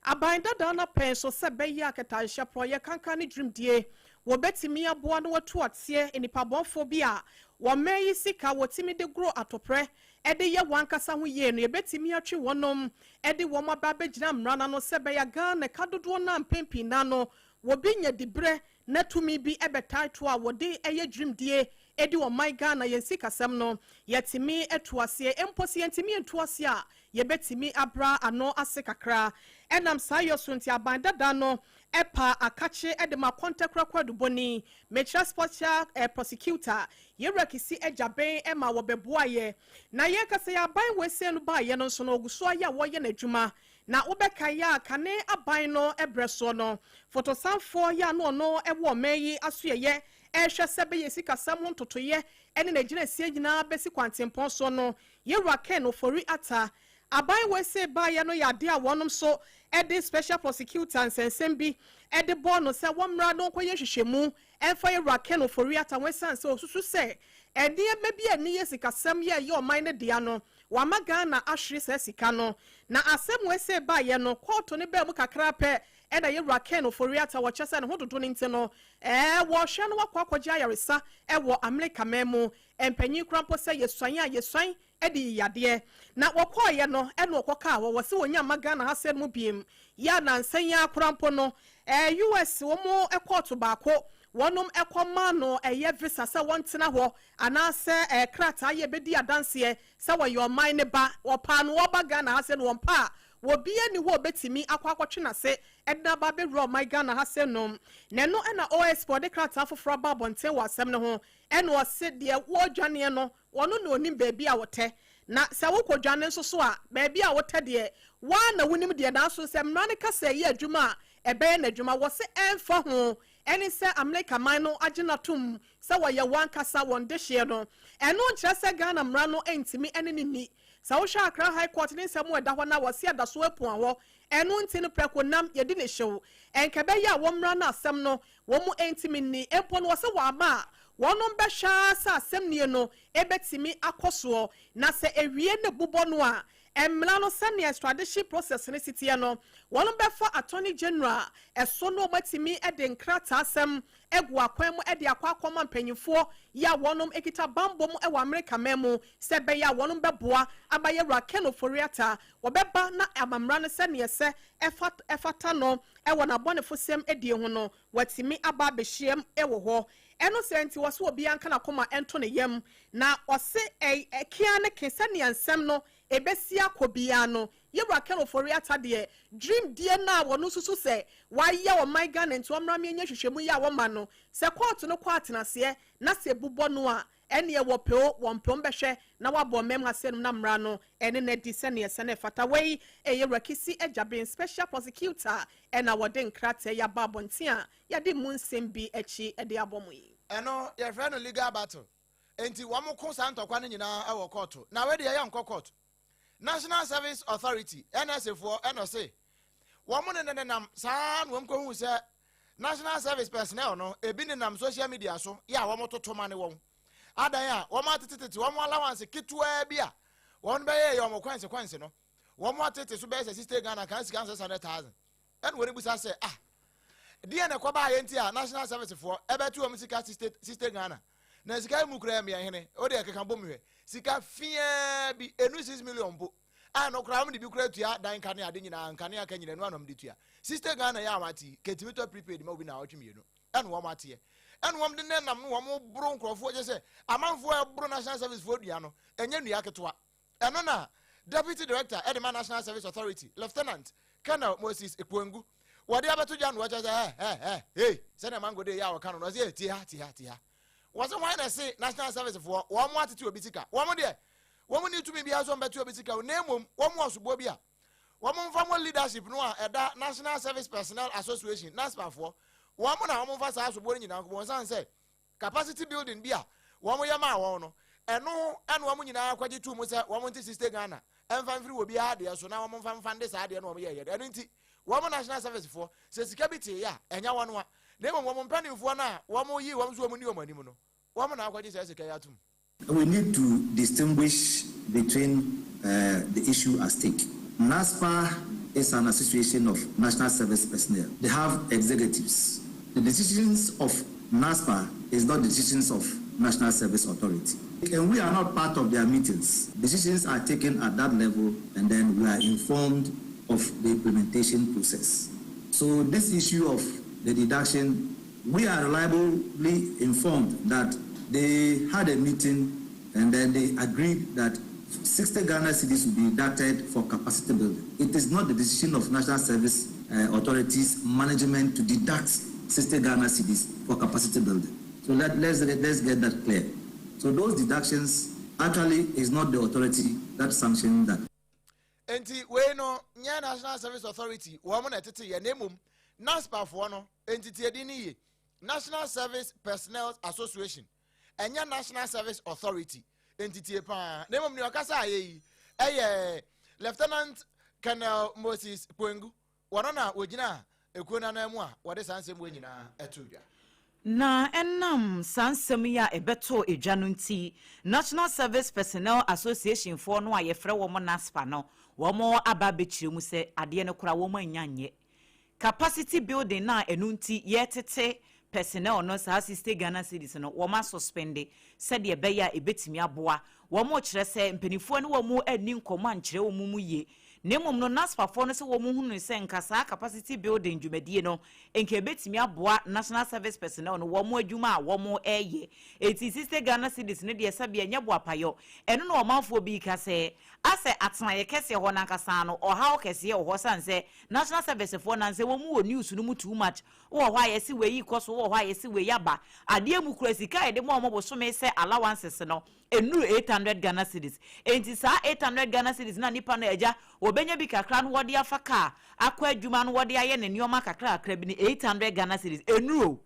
aban dada na pen so se beya aketansha proye kankan ni dream die wo betimi aboa no watu atie enipa bonfo bi a wo meyi sika wotimi de gro atopre ede ye wankasa ho ye no ye betimi atwe wonom ede wo maba begina mrana no se beya Ghana kadodo na mpempi na no wo binya dibre na tumi bi ebetaito a wode eye dream die edi wo my Ghana yensi kasam no yetimi etuase emposi yentimi entuase a ye betimi abra ano ase kakra enam sayo sunti abandada no epa akache edema kontakra kwaduboni metra special prosecutor yerekisi ejaben ema wo beboaye na ye kase ya ban wese no ba ye no so no oguso ya wo ye n'adwuma na ubeka ya kane aban no ebreso no fotosanfo ya no ewo meyi asuye ehwe sebe yesika sam ntotoye ene na gina sie gina besi kwantempon so no yewra ken ofori ata aban wese ba ya no yade a wonom so ede special prosecutor nsensem bi ede bono se womra no koye hwehwemu enfa yewra ken ofori ata wesan se osusu se ede mebi ani yesika sam ye oman ne dia no wama Ghana ahwere se sika no na asem wese ba ye no court ne ba mu kakra pe ena yewra ken oforiata wo chese ne hododo ne nti no wo hwe no wakwakwagya yaresa wo America memu empanyi krampo se yesuan edi yade na wokoye no ena okoka wo se wonya Ghana ha se mu biem ya na nsanya krampo no US wo mu court baako wonum ekoma no eye visa se wontena ho anase krata ye bedi adanse se wo your mine ba wo pa no wo ba Ghana ha se no wompa wo bia ni wo betimi akwakotwe na se edna ba be ro my Ghana ha se no ne no na OS for the krata afofra ba bonte wo asem ne ho ene wo se de wo dwane no wono no onim baabi a wote na se wo kodwane nso so a baabi a wote de wa na wonim de na so se mrane ka se ye adwuma ebe na adwuma wo se emfa ho eni se America man no agina tum se wo ye wan kasa won de hye no eno nkyere se Ghana mra no entimi ene ni sa wo hwa Accra High Court ne nsɛm ɛda hɔ na wɔse ada so apu awɔ ɛno nti no prɛko nam yɛdi ne hyew ɛnkɛbɛ yɛ a wɔmmra no asɛm no wɔn mu ɛntimi ni ɛmpo no wɔse wɔ ama a wɔnom bɛhwɛ sɛ asɛm nie no ɛbɛtimi akɔ soɔ na sɛ ewie ne bobɔ no a Emla no sɛnea extradition process ne sitiɛ no wɔn bɛfa attorney general ɛso no matimi ɛde nkrata asɛm egu akwan mu ɛde akɔ akɔma mpanyinfoɔ ya wɔn ekita bambom ɛwɔ America mɛmu sɛ bɛyɛ wɔn bɛboa abayɛ Rakeno Foriata wɔbɛba na amamra no sɛnea sɛ ɛfata no ɛwɔ n'abɔnefo sɛm ɛdie ho no wɔtimi aba abɛhyiam ɛwɔ hɔ ɛno sɛ nti wɔso obi anka na kɔma ɛnto ne yam na ɔse ɛkia ne kesɛnea nsɛm no ebesi akobia no yewra Rakeno Foriata de dream die na wɔno susu sɛ wayɛ wɔ my Ghana nti ɔmra me nya hwehwɛmu ya wɔ ma no sɛ court no kɔ atenase na sɛ bubɔ no a ɛne ɛwɔ peo wɔn peo bɛhwɛ na wabɔ mem asɛm na mra no ɛne na di sɛ ne yɛsɛ ne fata wei ɛyɛ Rakisi Ejabin special prosecutor ɛna wɔde nkrata ya ba abɔnten a yɛde mu nsɛm bi akyi ɛde abɔ mu yi ɛno yɛfrɛ no legal battle enti wɔn ko sa ntɔkwa no nyinaa ɛwɔ court na we de yɛ nkɔ court National Service Authority NSA for NSA woman ne nam saa no ko hu sɛ National Service personnel no ebi ne nam social media so ya wo mototo ma ne won adan a wo ma tetete wo mo allowance kitwa bi a won be ye yo mo kwanse no wo mo tetete so be sɛ sister Ghana kan sika 600,000 ɛn wo ne busa sɛ die ne ko ba ye nti a National Service for ebetu wo sika sister Ghana na sika mu kura me hene o de keka bom hwe sika fia bi enu 6 million bo no kura mu de bi kura tua dan kane ade nyina nkane aka nyina nu anom de tua sister Ghana ya amati ketimito prepaid ma obi na awotwemienu ɛno wo mate ɛno wo de nenam no wo mo bro nkrofo je se amanfo bro National Service for dua no enye nua ketwa ɛno na Deputy Director Edema National Service Authority Lieutenant Colonel Moses Ekwengu wode abeto gya no wo je hey se na mango de ya wo kan no se ti ha was why I say National Service for one wanted to a bitica. One day, woman need to be as one better a bitica. Name one was Bobia. Woman from leadership no at that National Service Personnel Association, NASPA for one of us as born in Uncle Son said capacity building beer, one way a mile and no and woman in our quality two months, one sister Ghana, and fan free will be idea, so now one fan this idea no yet. And woman National Service for says Cabity, yeah, and ya one. Woman penny for now, one more year, one woman new money. Woman, I got this as a kayatum. We need to distinguish between the issue at stake. NASPA is an association of national service personnel. They have executives. The decisions of NASPA is not decisions of National Service Authority. And we are not part of their meetings. Decisions are taken at that level, and then we are informed of the implementation process. So this issue of the deduction, we are reliably informed that they had a meeting and then they agreed that 60 Ghana cedis will be deducted for capacity building. It is not the decision of National Service Authorities management to deduct 60 Ghana cedis for capacity building. So let's get that clear. So those deductions actually is not the authority that sanctioned that. Enti we no nya National Service Authority wo mo na tete ye nemum NASPA for no entity edini National Service Personnel Association enya National Service Authority entity pa nemum ni okasa ayi Lieutenant Colonel Moses Ekwengu wono na ogina ekuna na mu a wode sansem we nyina etudwa na enam sansem ya ebeto edwa no nti National Service Personnel Association for no ayefre wo mo NASPA no wo mo aba bekire mu se ade ne kora wo mo anyanye capacity building na enu nti yetete personnel no sa sister Ghana cedis no wo ma suspend said ye beya ebetimi aboa wo mo kire se mpanifo ne wo mo ani nkomo ankire wo mu ye nemom no NASPA for no se wo mo hunu se nkasa capacity building dwumadie no enke ebetimi aboa National Service personnel no wo mo adwuma a wo mo eye eti sister Ghana cedis ne de sabia nya bo apayo eno no omanfo bi ka se ase atena ye kese ho na nkasa no oha o kese ho sanse National Service for na nse wo mu wo news no mu too much wo ho ayesi we yi koso wo ho ayesi we yaba ade mu kura sika e de mo bo so me se allowances no enuru 800 Ghana cedis enti sa 800 Ghana cedis na nipa no eja obenya bi kakra no wode afaka akwa adwuma no wode aye ne nioma kakra akra bi ni 800 Ghana cedis enuru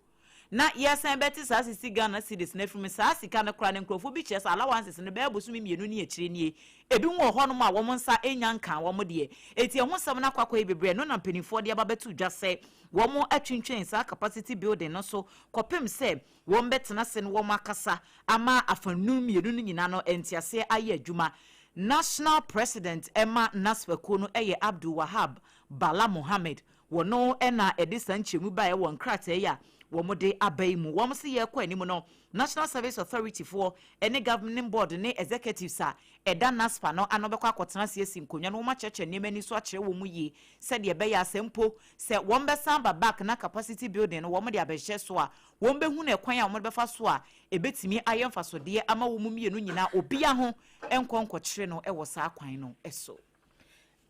na yɛsan bɛte saa sisi Ghana cedis na from saa sika no kra ne nkrofo bi kyerɛ allowances no bɛɛ bosu mienu ne akyire nie ebi wo hɔ no ma wo nsa enya nka wo de eti ho sɛm na kwakɔ bebre no na mpanimfoɔ de aba bɛtu dwa sɛ wo mo atwintwen saa capacity building no so kɔpem sɛ wo mbɛtena se no wo makasa ama afanu mienu no nyina no entiase aye adwuma. National President Emma Nasfeko no eye Abdul Wahab Bala Mohammed wono ena edisa nchemu ba ye won krate ya womode abai mu wom se ye kwa anim no National Service Authority for any governing board ne executives a eda NASFA no anobekwa akotena se sinkonwa no ma cheche ne mani so akere wo mu yi se de be ya sempo se wom be samba back na capacity building no wom de abehye so a wom be hu na ekwan a wom be fa so a ebetimi ayemfa so de ama wo mu mienu nyina obia ho enkonko kire no e wo sa kwan no eso.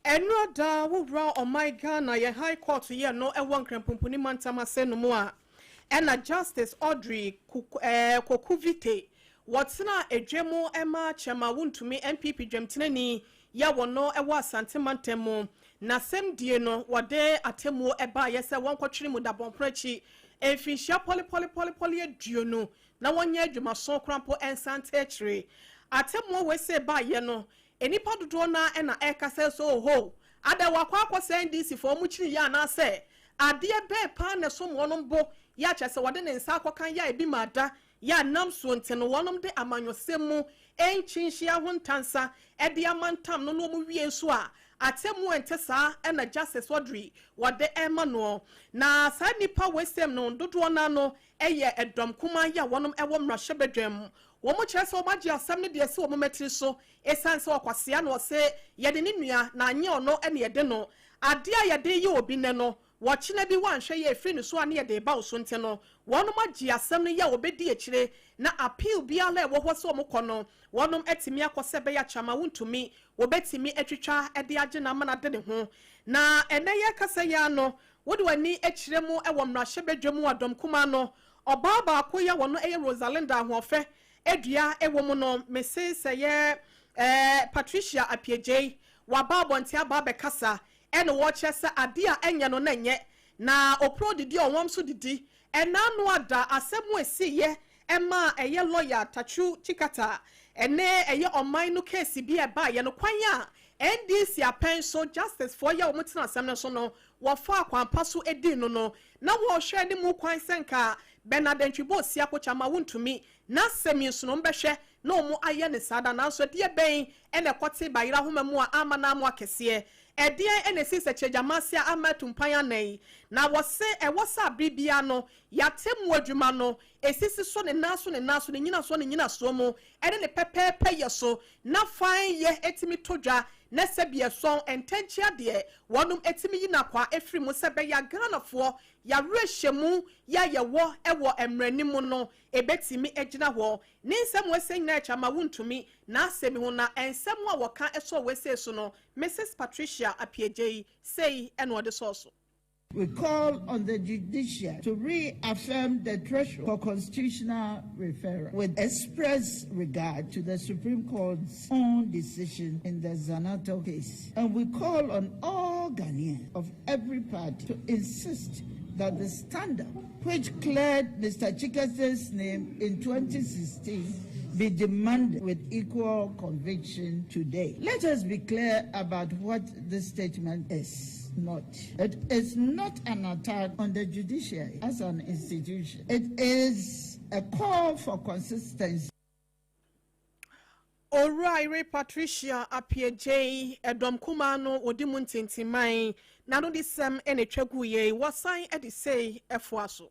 Enroda wura on my Ghana ye high court ye no e won krempompuni mantama se no mo a ena Justice Audrey Kokuvite watsena edwemu ema chema wuntumi MPP dwemtenani ya wono e wa asante mantemu na sem die no wode atemu eba ye se won kwotwere mu da bonprachi efihia poli aduonu na wonye adwuma so krampo ensante akire atemu we se ba ye no enipa dodo na ena ekase so ho ada wakwa akwose NDC fo mu kiri ya na se ade be pa ne so mo no mbo ya kyese wode ne nsa akwakan ya ebi mada ya nam so nte no wonom de amanyosemu enchinhia ho ntansa e de amantam no no mu wie nso a atemu ente saa ena Justice Audrey wode ema no na saa nipa wesem no dodo na no eye edom kuma ya wonom ewo mrahye bedwam womo kyerese omaji asem ne de se womo metri so esanse okwasea no se yede ne nua na anye ono ene yede no ade a yede ye obi ne no wochina bi wanhwe ye free no so ane yede ba so nte no wonom agi asem ne ya obedi akire na appeal bia la wo hwo so womo kono wonom etimi akose be ya chama wuntumi wobetimi etwitwa ede age na mana de ne ho na ene ye kasa ya no wode wani akire mu ewo mrahye bedwam adom kuma no oba ba ko ya wono eye Rosalinda ahofe edua ewo mu no mese seye Patricia Apiejei waba bonti aba be kasa ene wo kyese ade a enye no na nye na opro didi onwom so didi ena no ada asemu esiye ema eye lawyer Tachu Chikata ene eye oman no case bi e ba ye no kwan a NDC apenso justice for ya omutina asem no so no wo fa akwanpa so edi no no na wo hwe ne mu kwan senka Bernard Ntwibo si akochama wuntumi na semi nso no mbehwe na omu aye ne sada na so de ben ene kwoti bayira homa mu a ama na mu akese ede ene sise chejamasia amatumpan anan na wose ewosa bribia no yatemu adwuma no esisi so ne naso ne nyina so mu ene ne pepepe yeso na fan ye etimi todwa na sebie so entenchia de wonum etimi yina kwa efri mu sebe ya Ghanafo ya rehemu ya yewo ewo emranimu no ebetimi egina ho ni nsem wese nyina chama wuntumi na asemi ho na ensem a woka eso wese so no Mrs. Patricia Apiejei say eno de source. We call on the judiciary to reaffirm the threshold for constitutional referral with express regard to the Supreme Court's own decision in the Zanato case. And we call on all Ghanaians of every party to insist that the standard which cleared Mr. Chikase's name in 2016 be demanded with equal conviction today. Let us be clear about what this statement is. It is not an attack on the judiciary as an institution. It is a call for consistency. Alright, Patricia Apiejei edom kumano odimuntintimai nano disem ene tweguye wasan edi say efuaso.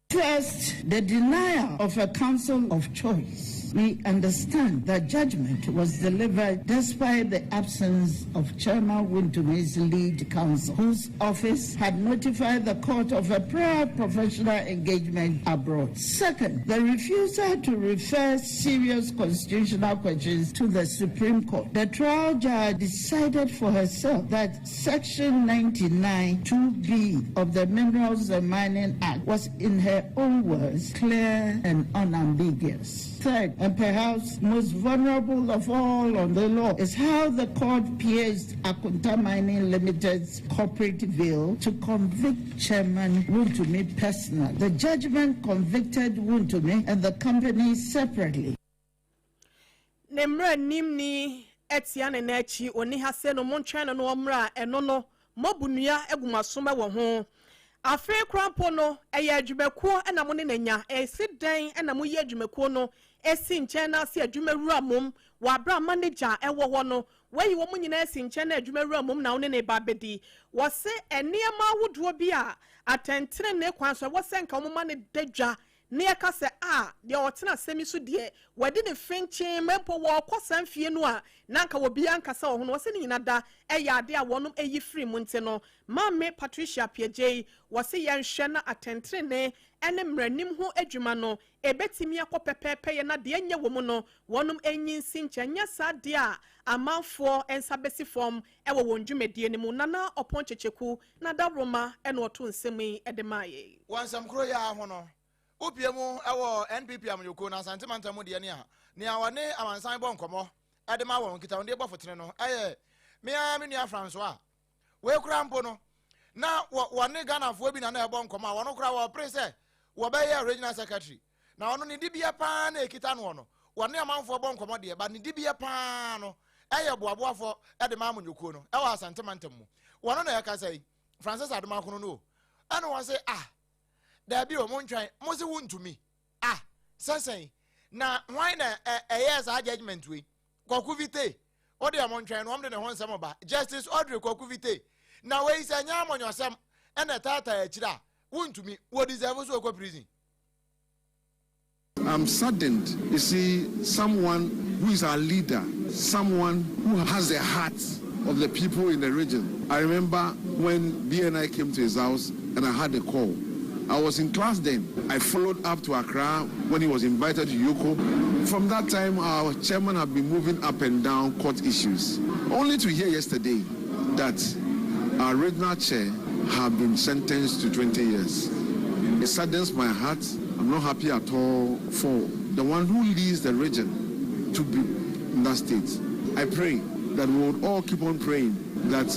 First, the denial of a counsel of choice. We understand that judgment was delivered despite the absence of Chairman Wintumi's lead counsel, whose office had notified the court of a prior professional engagement abroad. Second, the refusal to refer serious constitutional questions to the Supreme Court. The trial judge decided for herself that Section 99 2B of the Minerals and Mining Act was, in her own words, clear and unambiguous. Third, And perhaps most vulnerable of all on the law is how the court pierced Akunta Mining Limited's corporate veil to convict Chairman Wuntumi personally. The judgment convicted Wuntumi and the company separately. Nemra nimni etiane nechi oni hase no montwana no omra enono mobunuya egumasoma wo ho. Afe krampo no eye adwumekuo na mo ne nanya esidan na mo ye adwumekuo no esi nchen na se adwumewura mom wa bra manager ewo ho no wayi wo munyina esi nchen na adwumewura mom na wo ne ba bedi wo se eniema woduo bi a atentere ne kwanso wo se nka mo ma ne dadwa ne yaka se de otena semi so de wadi ne fenchen mempo wo kwasam fie no a nanka wo bia nkasa wo no wo se nyina da ade a wonom eyi free mu nte no mamme Patricia Piaje wo se yenhwe na atentere ne ene mranim ho adwuma no ebetimi akɔpepepe ye na de anya wo mu no wonom enyinsi nkyanya sa de a amanfo ensabesi form ewo wondwumedie ne mu nana oponchecheku na dabroma ene oto nsemi edemaye wansam kro ya ho no opiemu ewo NPP amyoko na santimanta mu de ne a ne awone amansan bo nkomo edema won kita onde bofotene no me nua Francois we kura mpo no na wone Ghana fo bi na ebo nkomo a wono kura wo prese wo be ye regional secretary na wono ne dibia pa na ekita no wono wone amanfo bo nkomo de ba ne dibia pa no boaboafo edema amyoko no ewo asantimanta mu wono na yakasai Francis Adama kono no ene wo se there be a montran, Mose Wuntumi. Sensei. Na why na yes our judgment we. Kokuvite. Odi a montran, one de hon samoba. Justice Audrey Kokuvite. Now we say nyam on yourself and a tata chida. Wuntumi, what deserves to go prison. I'm saddened. You see, someone who is our leader, someone who has the heart of the people in the region. I remember when BNI came to his house and I had a call. I was in class then. I followed up to Accra when he was invited to Yoko. From that time, our chairman had been moving up and down court issues. Only to hear yesterday that our regional chair had been sentenced to 20 years. It saddens my heart. I'm not happy at all for the one who leads the region to be in that state. I pray that we would all keep on praying that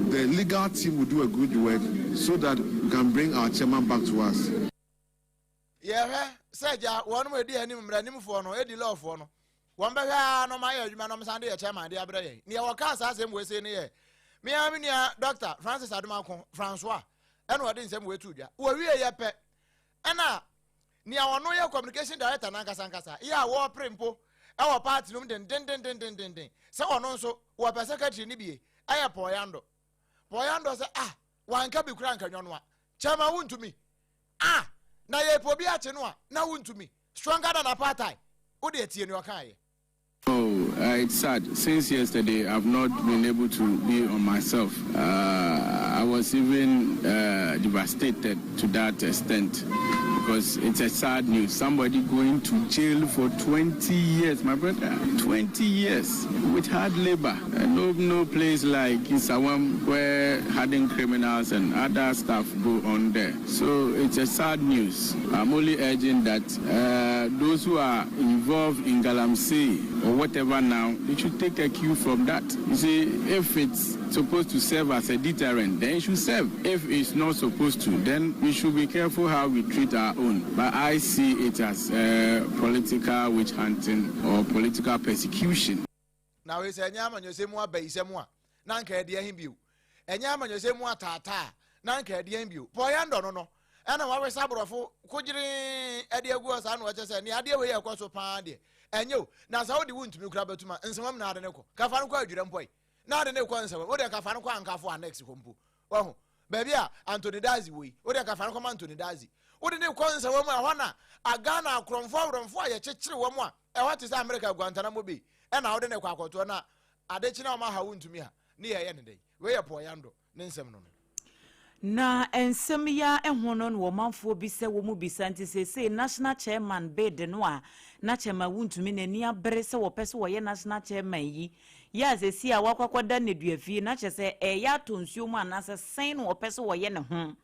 the legal team will do a good work so that we can bring our chairman back to us. Yeah, said ya one way dear him for no Eddie law for no. One bega no my man on Sunday chairman, dear Bray. Near our cast as him was saying here. Me, I mean, Dr. Francis Adama Francois, and what in some way to ya. Were we a pet? And now, near our no communication director Nankasankasa, ya war primpo, our party room, den. So on also, what a secretary Nibi, I am Poyando. Poyando say, one can be crank on one. Chama won to me. Na ye pobia chenwa, na won to me. Stronger than apartheid. Odi in your kai. Oh, it's sad. Since yesterday, I've not been able to be on myself. I was even devastated to that extent because it's a sad news. Somebody going to jail for 20 years, my brother. 20 years with hard labor. No place like Isawam where hardened criminals and other stuff go on there. So it's a sad news. I'm only urging that those who are involved in Galamsey or whatever now, they should take a cue from that. You see, if it's supposed to serve as a deterrent, then it should serve. If it's not supposed to, then we should be careful how we treat our own. But I see it as political witch hunting or political persecution. Now it's a yaman you say more base more. Nanka dear him you. And yaman you say more tata. Nanka dear him. Poyando no. And I was sabro could you idea was and what I said, the idea we are across a party. And you, now how do you want to be crab to my and some not an echo. Cafanco, you don't point. Not an echo, what a Cafanco and Cafu next to Humpu. Oh, baby, Anthony Dazi, what a Cafanco Anthony Dazi. What a new concern, woman, a Ghana, Cromford and Fire, Chitri, one more. And what is America, Guantanamo be? And out in a quack to an additional Mahaun to me near any day. Where Poyando, Ninsem. Na ensem ya ehono no manfo bi se wo mu bisanti se national chairman bed no a na chairman wuntumi nani abere se wo pese wo ye national chairman yi ya se si a wakwakwada ne duafie na che se ya tonsuo mu anase sen no wo pese wo ye ne ho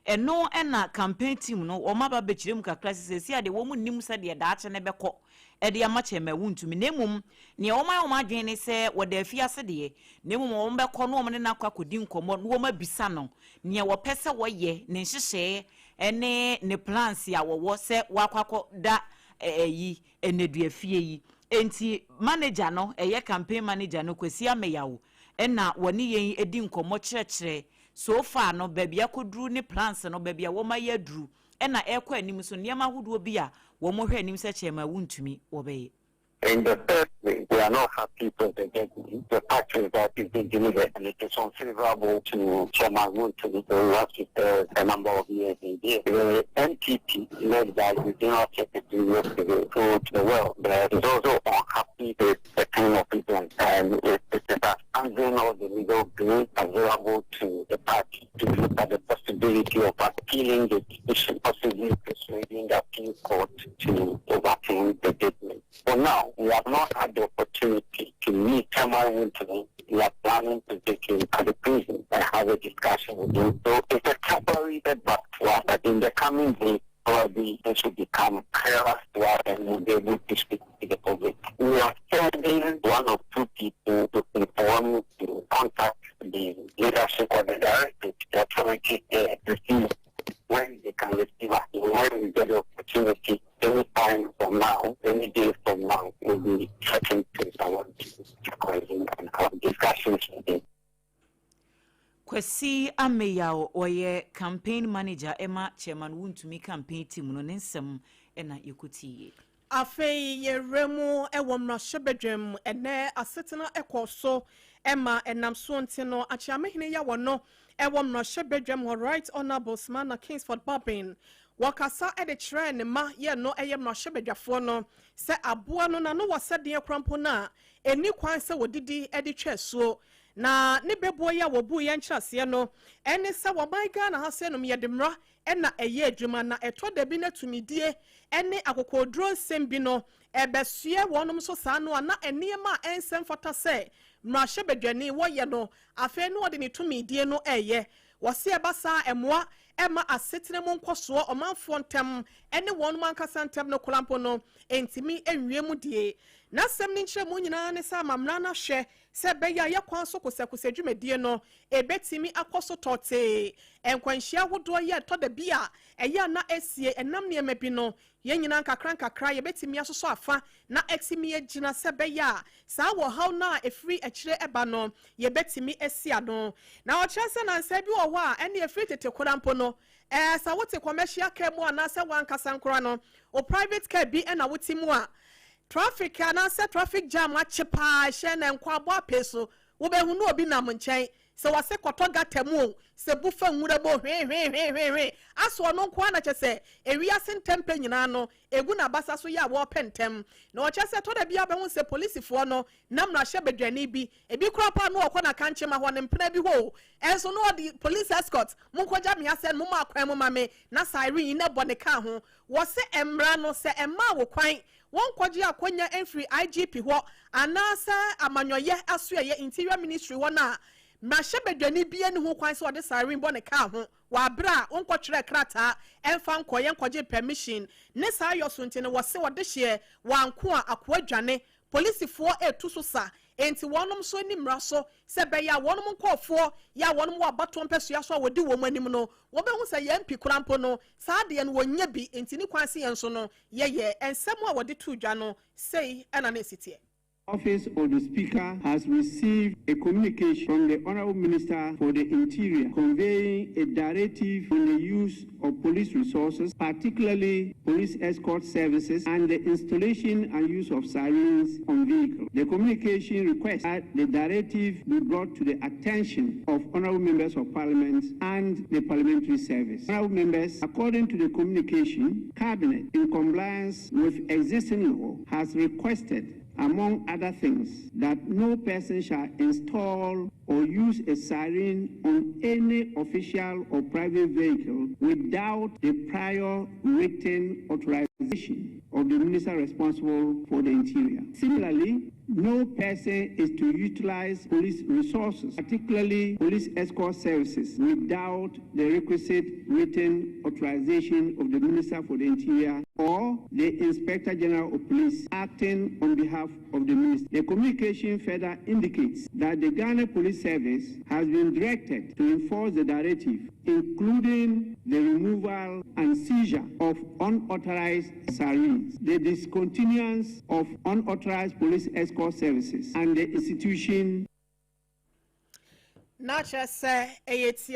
eno na campaign team no wo maba be kirem kakra se si a de wo mu nim se de daache ne beko edi amache ma wuntumi nemum ne oma adwen ne se wode afiase de nemum wo mbe kɔ no omne na kwakodi nkomo no ma bisa no ne wo pese wo ye ne hyehye ene ne plans ya wo se wakwakɔ da yi enedua fie yi enti manager no campaign manager no Kwesi Ameyawo ena woni yen edi nkomo kyerɛkyerɛ so far no baby akodru ne plans no baby wo ma ye dru ena ekɔ anim so niam ahodo bi a wo mo hwɛ anim sɛ kyema wuntumi wo bɛyɛ. In the first place, we are not happy with the fact that is being delivered, and it is unfavorable to Chairman Woontumy, who has spent a number of years in here. The NPP, led by the General Secretary yesterday, told the world that it is also unhappy with the kind of event, and it is understanding all the legal grace available to the party to look at the possibility of appealing the decision, possibly persuading the appeal court to overturn the judgment. For now, we have not had the opportunity to meet Chairman Woontumy. We are planning to take him to the prison and have a discussion with him. So it's a temporary setback to us, but in the coming days, probably this will become clearer to us and we'll be able to speak to the public. We are sending one or two people to inform to contact the leadership of the directorate, the authority there, to see when they can receive us, when we get the opportunity. Any time from now, any day from now, we'll be talking to someone and have discussions with him. Kwesi Ameyawo oye campaign manager Emma Chairman Woontumy campaign team no nsem ena yekuti. Afei yeremu ewomra shebedwem ene asetena ekoso Emma enam so ntino achiamehine ya wono ewomra shebedwem right honorable Smana Kingsford Bobbin wakasa ede kyerɛ ne ma ye no ɛyɛ mmahwebadwafo no sɛ aboa no na no wasɛdeɛ krampo na eni kwan sɛ wodidi ede twɛsuo na ne bebo ya wobu ye nkyerɛseɛ no ɛne sɛ wɔman Ghana ha sɛ no yɛde mmra ɛna ɛyɛ adwuma na ɛtɔ da bi na tumidie ɛne akokodro nsɛm bi no ɛbɛsue wɔnom so saa no na ɛnneɛma ɛnsɛm fata sɛ mmahwebadwani wɔyɛ no afei no wɔde ne tumidie no ɛyɛ wɔse ɛbasa ɛmoa Emma asetene mo nkoso omanfo ntem ene won man kasa ntem no kolampo no entimi enwie mu die na sem ni nkyere mu nyina ne sa mamra na hwe se beya ye kwan so kosakose dwumadie no ebetimi akoso tote enkwanhia hodo ye to da bia eye na esie enam ne ema bi no ye nyina nkakra ye betimi asoso afa na etimi agina se beya sa wo haw na efri akire eba no ye betimi esia no na o kyerese na nsa bi wo ho a ene efri tete korampo no sa wote commercial car mu ana se wankasa nkora no o private car bi na wote mu a traffic ana se traffic jam achepa hye na nkwa bo apeso wo be hu no obi na mo nkyɛn se wase kɔtɔ gata mu se bufa nwura bo hwe aso no nkwa na kyese ewiase ntempe nyina no egu na basa so ya wo pentem na o kyese to da bia be hu se policefoɔ no nam na hye bedwane bi ebi krapa no ɔkɔ na kanche ma hɔ ne mpena bi ho enso no di police escort mo nkɔgya me ase no mo akwan mo mame na siren na bɔ ne ka ho wo se emra no se emma wo kwan won kwaji akonya enfree IGP ho anasa amanyoye asoye interior ministry wona mahwebedwani bia ne ho kwan se ode siren bo ne ka ho wa bra won kwotwere krata emfa nkoye nkwaje permission ne sa yoso ntine wo se wode hye wanko a akoadwane polisifoɔ etu so sa enti wonom so ni mmra so se be ya wonom nkɔfoɔ ya wonom wa bato mpɛsua so a wodi wo manim no wo be hu se ye mpi kurampo no saa de no wonya bi enti ni kwan se yen so no ye ensɛm a wode tu dwa no sei ɛna na esitie. Office of the Speaker has received a communication from the Honorable Minister for the Interior conveying a directive on the use of police resources, particularly police escort services, and the installation and use of sirens on vehicles. The communication requests that the directive be brought to the attention of Honorable Members of Parliament and the Parliamentary Service. Honorable Members, according to the communication, Cabinet, in compliance with existing law, has requested, among other things, that no person shall install or use a siren on any official or private vehicle without the prior written authorization of the minister responsible for the interior. Similarly, No person is to utilize police resources, particularly police escort services, without the requisite written authorization of the Minister for the Interior or the Inspector General of Police acting on behalf of the Minister. The communication further indicates that the Ghana Police Service has been directed to enforce the directive, including the removal and seizure of unauthorized sirens, the discontinuance of unauthorized police escort services, and the institution. Nacha say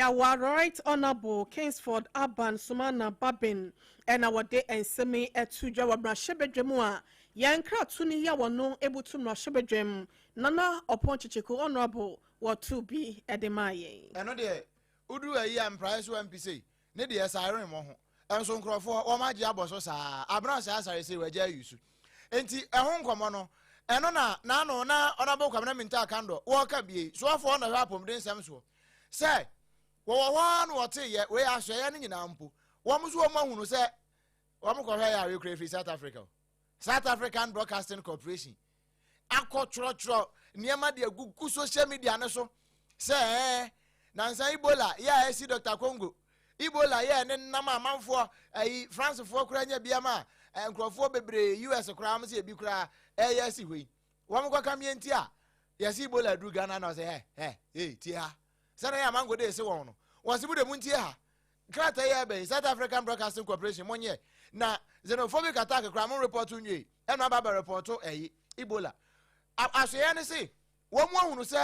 our Right Honorable Kingsford Aban Sumana Babin and our day and semi etuja wa brashebedwemu yankra tuni ya wono ebutu brashebedwem nana oponchichiku Honorable what to be edemaye eno de udu ayi am price one pc ne de siren mo ho enso nkrofo o ma je aboso sa abran sa asare se waja yusu enti ehon komo no eno na no na Honorable Kwamina Minta Kando wo ka bie so afo na hwa pomden sem so se wo no wote ye we ahwe ne nyina mpo wo mo so wo mahunu se wo mo ko hwa ya we kra free South African Broadcasting Corporation akotro niema de agugu social media ne so se nansa Ebola ya esi Dr. Congo Ebola ya ne nam amanfo ai France fo kra nya bia ma nkrofo bebre US kra am se bi kra yes hwe wo mo kwa mienti a yes Ebola du Ghana na say tia se na ya mango de se won no wo se bu de munti ha krata ya be South African Broadcasting Corporation monye na xenophobic attack kra mo report nwe e no baba report Ebola asoya ne se wo mo hunu se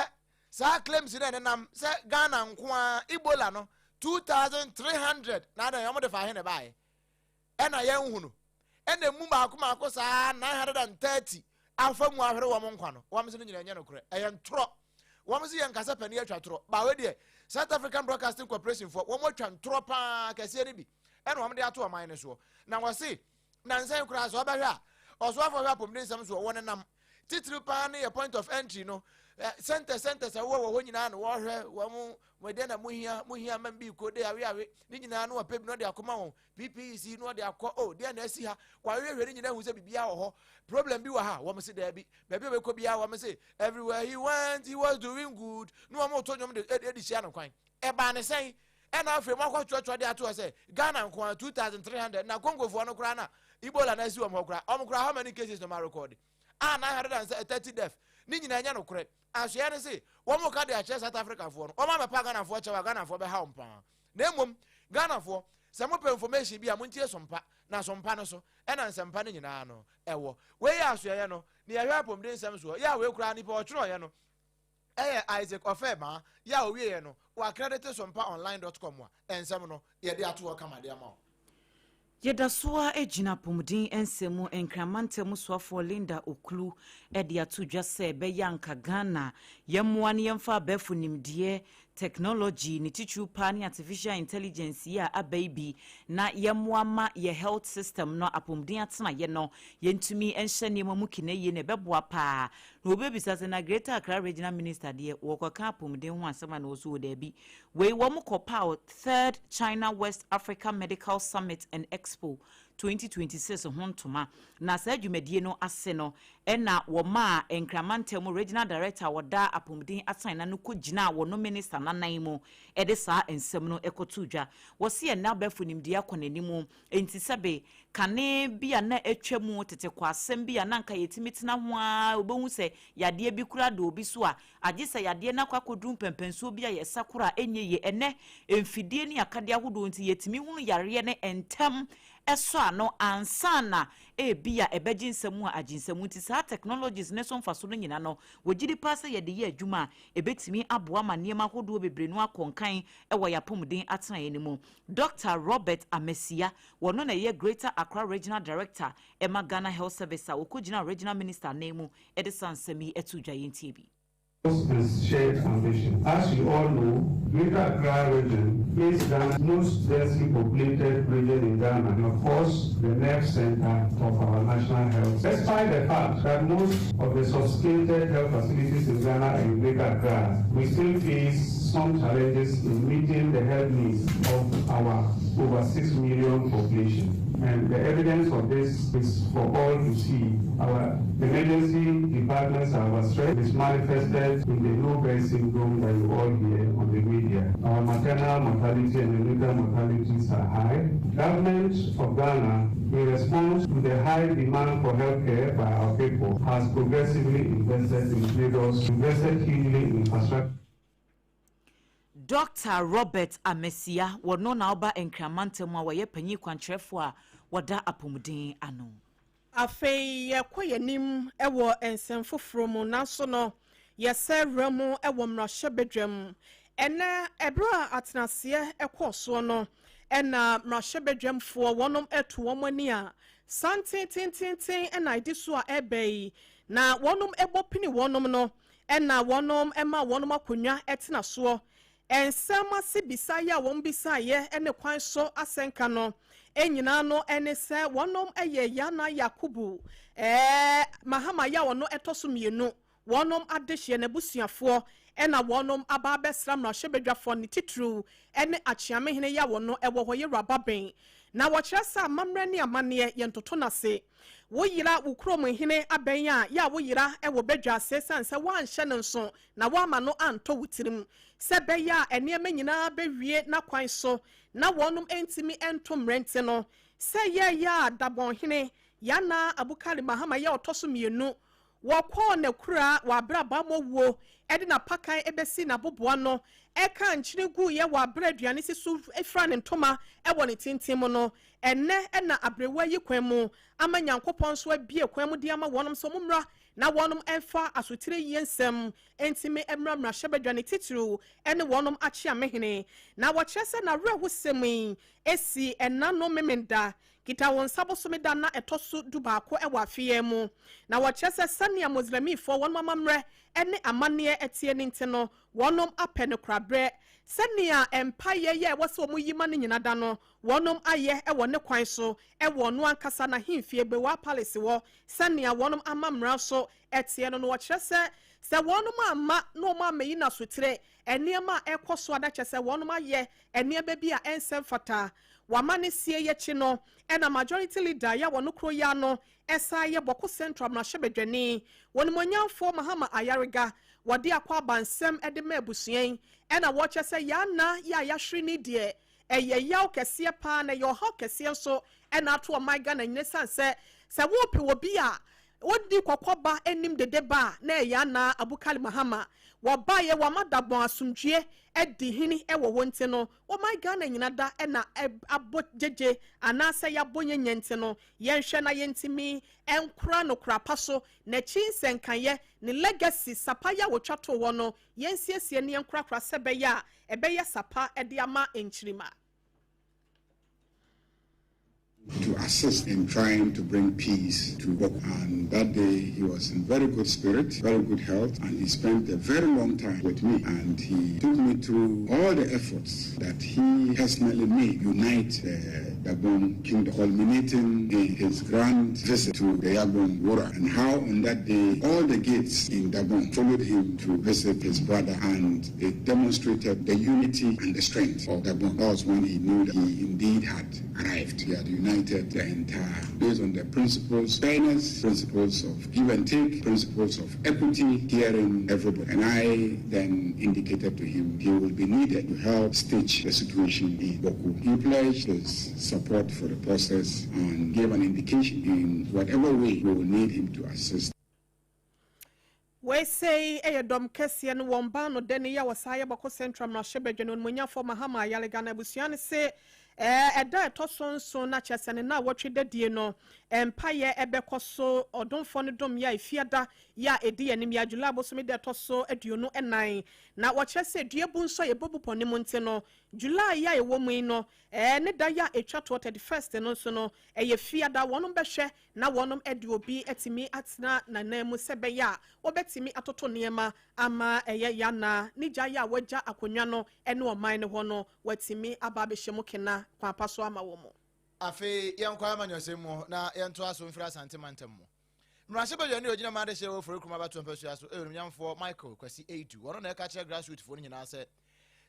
sa claims ne nam se Ghana nko Ebola no 2300 na da yamo de fa he ne bae e na ye hunu e na mu ba akoma sa 930 afamu ahwere wo mo nkwa no wo mo se nyina nya no kure e ye ntro wo mo se ye nkasa pani atwa tro ba we de South African Broadcasting Corporation for wo mo twa ntro pa kase ne bi e na wo mo de ato aman ne so na wo se na nsan kura so ba hwe a oso afọ hwe apom ne nsam so wo ne nam titiri pa ne point of entry no center sa wo nyina no wo hwe wo mu wede na muhia man bi ko de awe ni nyina no apem no de akoma ho PPC no de akọ o de na asi ha kwa hwe ni nyina hu se bibia wo ho problem bi wa ha wo mse da bi bebe be ko bia wo mse everywhere he went he was doing good no mo to nyom de hia no kwan e ba ne sen e na afre mo akọ chọchọ de ato se Ghana nko 2300 na Congo fo no kra na Ebola na asi wo mo kra how many cases no ma record 930 death ni nyina nya no kre ahwe ne se wo mo ka de a South Africa fo no o ma pa Ghana fo chewa Ghana fo be ha ompa na emom Ghana fo se mo pe information bi a mo ntie sompa na sompa no so e na nsempa ne nyina no ewo we ya ahwe ye no ne ya hwe apom de nsem so ya we kura ni pa o tworo ye no Isaac Ofema ya owie ye no wa accredit sompaonline.com a ensem no ye de ato kama de ama Yedasua ejina pomudin ensemu enkramante musuafo Linda Oklu edi atu dwase be yanka Ghana yemwa ne yemfa befu nimdie technology ni tichu pa ni artificial intelligence ya ababy na yemwa ma ye health system no apomudin atena ye no yentumi enhye ne mamu kine ye ne beboa pa no obebisa se na Greater Accra Regional Minister de wokoka apomudin ho asema na oso da bi we wo mkopa 3rd China West Africa Medical Summit and Expo 2026 hontoma na sa dwumadie no ase no ena wo ma enkramantem regional director woda apomudin asan na no kogina wo no minister nananmu ede sa ensem no ekotudwa wo se ye na bafo nimdie akonanimu enti sebe kane bia na etwamu tete kwa asem bia na nka yetimitina ho a obehu se yade bi kura do obi so a age se yade na kwakodum pempenso bia ye sakura enye ye ene emfidie ni akade ahodo nti yetimi hunu yare ne entem eso ano ansana bia ebeji nsemu a aginsemu ti sa technologies ne so mfaso no nyina no wogidi pase ye de ye adwuma ebetimi aboa ma niema hodo bebre no akonkan ewo yapomden atena ye nimu Dr. Robert Amesia wono na ye Greater Accra Regional Director Emma Ghana Health Service a wokogina Regional Minister name Edison Semi etudwa yentibi and shared ambition. As you all know, Greater Accra region is Ghana's most densely populated region in Ghana and of course the nerve center of our national health. Despite the fact that most of the sophisticated health facilities in Ghana are in Greater Accra, we still face some challenges in meeting the health needs of our over 6 million population. And the evidence of this is for all to see. Our emergency departments are overstretched. It is manifested in the no-birth syndrome that you all hear on the media. Our maternal mortality and neonatal mortalities are high. Government of Ghana, in response to the high demand for healthcare by our people, has progressively invested in corridors, invested hugely in infrastructure. Dr. Robert Amesia wono na oba enkramante mu a waye panyi kwantrefo a wada apomuden ano. Afei yekoyenim ewo ensemfoforo mu naso no yeseremu ewo mrahye bedwam ene ebra atenase ekoso no ena mrahye bedwamfo wonom eto womani a santintintintin ena idiso a ebei na wonom ebopini wonom no ena wonom ema wonom akonwa etenaso ensema sibisa ya wombisa ye ene kwan so asenka no enyina no ene se wonom eye yana Yakubu mahama ya wono etoso mienu wonom adehye na busuafo ena wonom aba besra mrahye bedwafo ne titru ene achiame hene ya wono ewo hoye rababen na wokyeresa mamre ne amane yentoto nase woyira wukrom hene aben ya woyira ewo bedwa sesanse wanhye ne nso na wama no anto wutirim sebe ya enieme nyina bewie na kwan so na wonom entimi ento mrente no se ya dabon hene yana abukali mahama ya otoso mienu wokọ ne kura wabra ba mowuo ede na pakan ebesi na boboa no eka nkyire gu ye wabra aduane sisu efra ne ntoma ewo ne tintim no enne na abrewa yi kwan mu ama nyankopon so abie kwan mu di ama wonom so mumra na wonom enfa asotire yensem entime emramra hyebadwane titru ene wonom achi amehene na wokyese na rehusemi esi enano memenda kita won sabo someda na etoso dubaako ewa afie mu na wokyese sania muslimi fo won mamamre ene amane etie ne ntino wonom apene krabre sania empire ye wose omu yima ne nyina da no wonom aye ewo ne kwan so ewo no ankasa na himfie be wa palace wo sania wonom amamra so etie no wokyese se wonom ama no ma meyi na sotire eniema ekoso adakyese wonom aye enieba bi a ensem fata wamane sie ye chi no ena majority leader ya wono kro ya no esa ye boko central mrahye wonimonyamfo mahama ayarega wade akwa bansem edema abusuen ena wokyese ya na ya yahwe ni de eye yaw kese pa na yo ha kese so ena to omaiga na nyine sanse se wo pe wo bi a wodi kokoba enim dedeba na ya na abukali mahama wabaye wamadabon asumdue edi hini ewo wonte no o my Ghana nyina da ena abo jeje anase ya bonye nyente no yenhwe na yentimi enkura no krapa so na chinsenkaye ne legacy sapa ya wotwato wo no yensiesie ne enkura kra sebe ya ebeye sapa edi ama enchirima. To assist in trying to bring peace to Boko. And that day he was in very good spirit, very good health, and he spent a very long time with me. And he took me through all the efforts that he personally made unite the Dagbon kingdom, culminating in his grand visit to the Yagbon Wora, and how on that day all the gates in Dagbon followed him to visit his brother, and it demonstrated the unity and the strength of Dagbon. That was when he knew that he indeed had arrived. He had united the entire, based on the principles of fairness, principles of give and take, principles of equity, hearing everybody. And I then indicated to him he will be needed to help stitch the situation in Boko. He pledged his support for the process and gave an indication in whatever way we will need him to assist. We say a dom kesian wombano deni ya wasaya bako central mrashebejeno munya for mahama yalegana busiane say eda etoso nso na chesene na wotwede die no empire ebekoso odonfo ne dom ya ifiada ya edi enim ya July bosomi de etoso aduonu enan na wochese due bu nso ye bobu poni monte no July ya ewomu no ne da ya etwato 31st no nso no ye fiada wonom behwe na wonom edi obi etimi atena na namu sebe ya obetimi atoto niema ama ya na nija ya waja akonwa no ene oman ne ho no watimi aba behwemu kena kwa paso ama wo mo afi yankwa amanyosemu na yento aso mfira santimantem mo mrashe be yoni ogina made hye wo fori kuma ba to mpasu aso enyamfo Michael kwasi Edu wono na ka che grassroots fo nyina se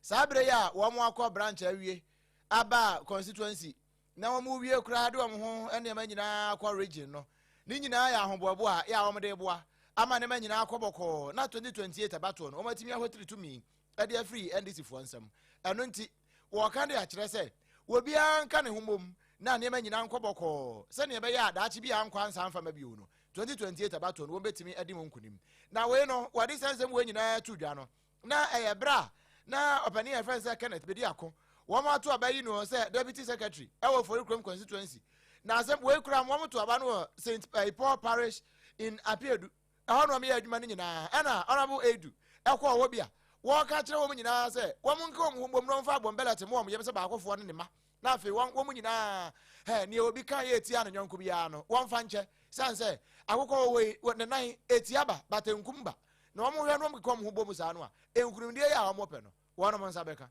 sabre ya wo mo akọ branch awie aba constituency na wo mo wie kura de wo ho ene ma nyina akọ region no ni nyina ya ahobobo a ya wo mo de boa ama ne ma nyina akọbọkọ na 2028 abato no wo matimi ahotiri tumi e de free NDC fo nsam eno nti wo ka de a kire se wo bia nka ne homom na ne ma nyina nkọbọkọ se ne be ya adaachi bia nkwa nsa mfa ma bi no 2028 abato no wo betimi edi mo nkunim na we no wadi sensem we nyina tudwa no na eye bra na opani e friend say Kenneth bedi akọ wo ma to abayi no say deputy secretary e wo for Ikrom constituency na asem we kura mo to aba no St Paul parish in Apiedu e no me adwuma ni nyina e na honorable Edu e ko wo bia wo ka kire wo nyina say wo mo nka wo mbom no mfa bombelete mo yem say ba akofo ne ma na afi wo nyina he ne obi kan ye tia no nyonko bia no wo mfa nche san say akoko we ne nan etiaba batenkumba na wo mo hwe no mo kom ho bom sa no a enkurumdie ya wo mo pe no wo no mo nsa beka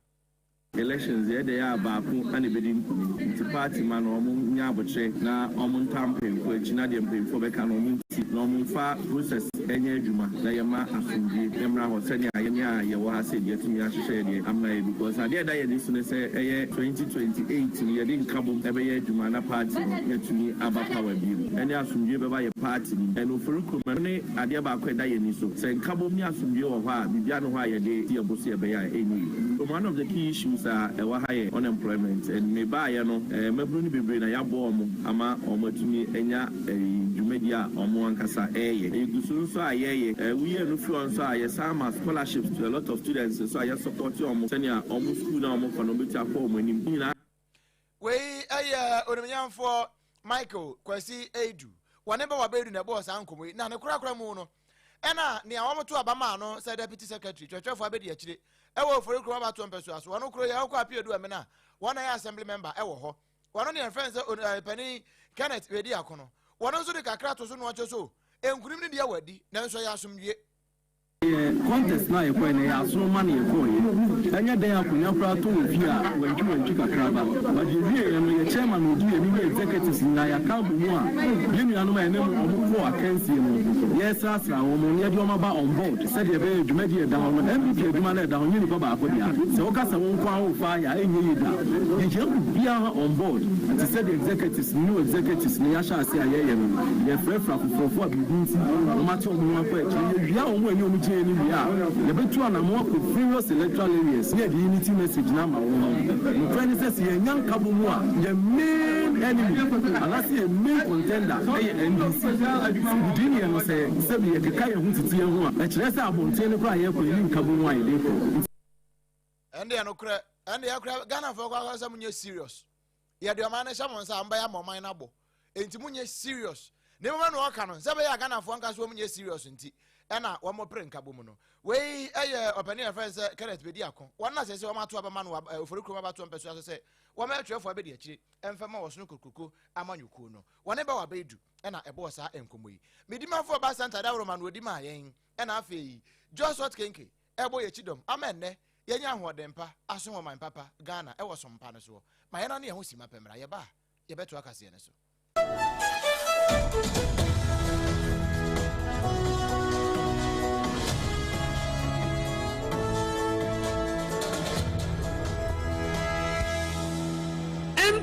elections they are back and the party man or nya botre na omuntampen ko china dem pem for beka no munti no munfa process enye adwuma na yema afungi emra ho sene ayenya ye wo ha se de tumi ahwehwe de amna because ade da ye this no say 2028 ye din kabom ebe ye adwuma na party ye tumi aba power bi ene afungi be ba ye party eno furuko ne ade ba ko da ye ni so say kabom ni afungi wo ho a bibia no ho a ye de ye boso ye be ya eni. So one of the key issues ewa high unemployment and me buy no mebru ni bebre na ya bo omo ama omo tumi enya dwumedia omo ankasa egusu so ayeye we no fi on so aye sama scholarships to a lot of students so aye support omo senior omo school na omo for no beti akọ omo nim nyina we onimnyamfo Michael Kwasi Edu wane ba wabedu na boss ankomo na ne kura mu no ena ne awomo to abama no say deputy secretary twetwefo abedi akire ewo for Ikrom abato mpeso aso wono kuro ya akọ Apiedu amena wona ya assembly member ewo ho wono ne friends pani Kenneth wedi akono wono nso de kakra to so no acho so enkurim ne dia wadi na nso ya asomdie contest na ye ko ne ya so ma ne ye ko ye anya den akonya kura to ofi a wantwi kakra ba but ye wie no ye chairman odi ye ni executives na ya ka bu mu a ye nua no ma ne mo ko akansi no yes asra wo mo ne de o ma ba on board said ye be dwumadi ye down no MVP adwuma na down ni ko ba ko dia se o ka sa won kwa ho fa ya enye ye da ye je bia on board and said the executives new executives ni ya sha ase ayeye no ye frefra fofofo abidinti no ma to mo akọ e ye wia o mo enye o mi ni bia ye betu ana mo ko various electoral areas ye the unity message na ma wo no friend says ye nyan kabo mu a ye main enemy unless ye main contender ye NDC din ye no say ye keka ye hu titi ye hu a kire say abonte ne kra ye ko ni kabo mu a ye de ko ende ya no kra ende ya kra Ghana for kwa sa munye serious ye de o man sha mon sa amba ya mo man na bo enti munye serious ne mo no aka no se be ya Ghana for nka so munye serious nti ena wo mo pre nkabo mu no we eye opani friends Kenneth bedi akon wona se wo ma to abama no ofori Ikrom abato mpeso aso se wo ma atwefo abedi akire emfema wo so kokoko amanyuku no wona ba wa bedu ena ebo sa enkomoyi medimafo ba santa da woro no odima yen ena afei Joseph Kenke ebo ye chidom amenne yenya hodempa aso wo man papa Ghana e wo sompa no so ma yena ne ye ho sima pemra ye ba ye beto akase ne so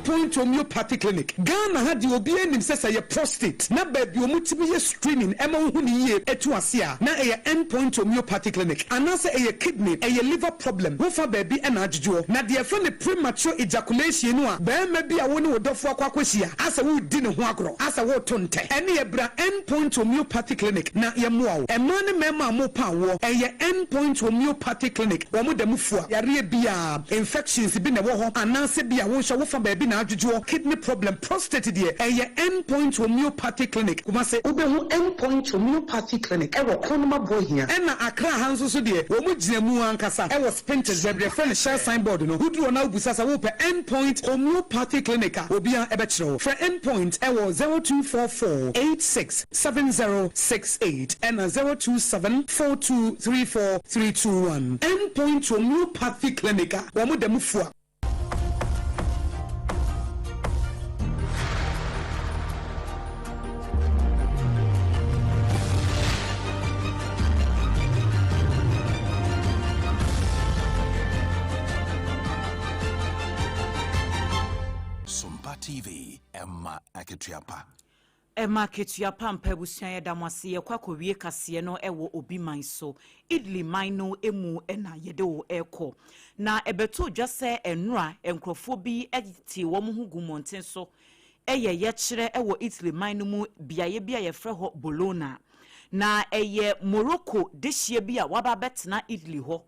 Point homeopathy clinic Ghana had the obi enim say ye prostate na baby omutimi ye screening ema hu ni ye etu ase a na ye endpoint homeopathy clinic anase ye kidney ye liver problem wo fa baby e na ajejo na de fa ne premature ejaculation no a ba ma bi a wo ne wodofo akwakwahia asa wo di ne ho agro asa wo to nte ene ye bra endpoint homeopathy clinic na ye moa wo ema ne mema mo pa wo ye endpoint homeopathy clinic wo mo dem fua yare bia infections bi na wo ho anase bia wo hwa wo fa baby na ajuju kidney problem prostate there endpoint homeopathy clinic kuma se obehu endpoint homeopathy clinic e wo konoma boy here e na Accra hanso so there wo mu gina mu ankasa e wo spinches zebre friend share signboard no hudu na obusa sa wo pe endpoint homeopathy clinic obia e be kire for endpoint e wo 0244867068 and 0274234321 endpoint homeopathy clinic wo mu dem fua SOMPA TV, Emma Aketiapa. Emma Aketiapa mpebusia ya damwasi ya kwa kowie kasiye no ewo obi manso. Idli maino emu ena yedewo eko. Na ebeto jase enra enkrofobi eti wamuhu gumontenso. Eye yechire ewo Italy maino mu biaye biaye freho Bologna. Na eye Morocco deshie bia waba betna Italy ho.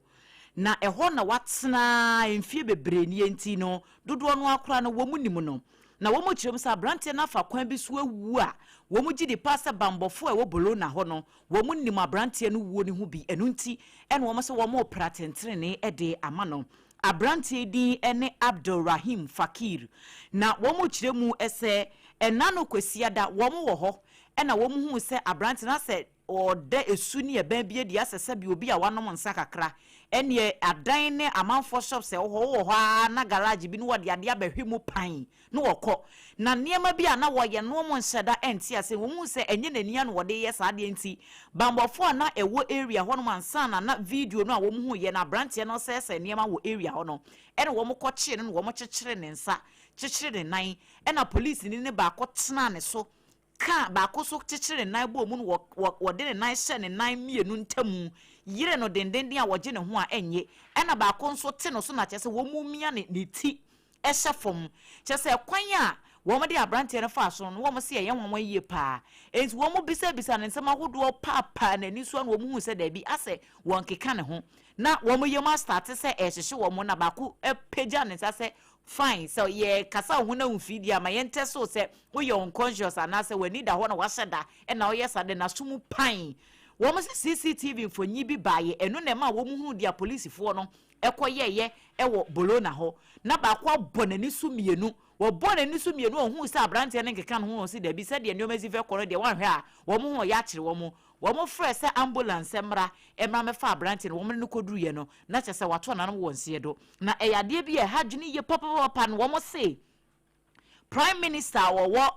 Na eho na watna mfie bebre ni enti no dodo no akra no womu nimu no na womu kirem sa brante na fa kwan bi so awu a womu gidi pase bambofo e wo Bologna ho no womu nimu abrante no wuo ni hu bi enu nti ene womu se womu pratentre ne ede ama no abrante din ene Abdulrahim Fakir na womu kiremu ese enano kwesiada womu wo ho ena womu hu se abrante na se ode esu ni eben bie dia sese bi obi a wanom nsa kakra ene adan ne amanfo shops e ho na garage bi no wode ade abahwemu pan no wokọ na niema bi a na woye no mo nhyeda enti ase wo mu se enye nani an wode ye sa ade enti bambofo na ewo area ho no mansa na video no a wo mu hu ye na branche no sese niema wo area ho no ene wo mo kọche no wo mo kyekere ne nsa kyekere ne nan ena police ni ne ba kọtena ne so ka ba ko so kyekere nan bo mu no wode ne nan hye ne nan mienu ntamu yire no dendenden a woje ne ho a enye ena ba ko nso te no so na kyese wo mu mia ne ti ehye fom kyese kwan a wo mo de abrante ne fa so no wo mo se ye won yie pa enti wo mo bisa ne nsema hodo papa na ni so na wo mu hu se da bi ase won keka ne ho na wo mo ye ma start se ehye wo mo na ba ko pagya ne se fine so ye kasa ho na mfidi ama ye nte so se wo ye unconscious anase we need da ho na wa sheda e na wo ye sade na sumu pan wo mo CCTV mfonyi bi baaye eno na ma wo mu hu dia police fo no ekoyeye ewo Bologna ho na ba kwa bonani su mienu wo bonani su mienu ohun se abrante ne nkeka no ho se da bi se de nneoma zive koro de wan hwe a wo mu ho ya kire wo mo frɛ sɛ ambulance emra me fa abrante no wo mo ne koduru ye no na kyɛ sɛ wato na no won se do na ɛyade bi hadwene ye papa no wo mo se Prime Minister wo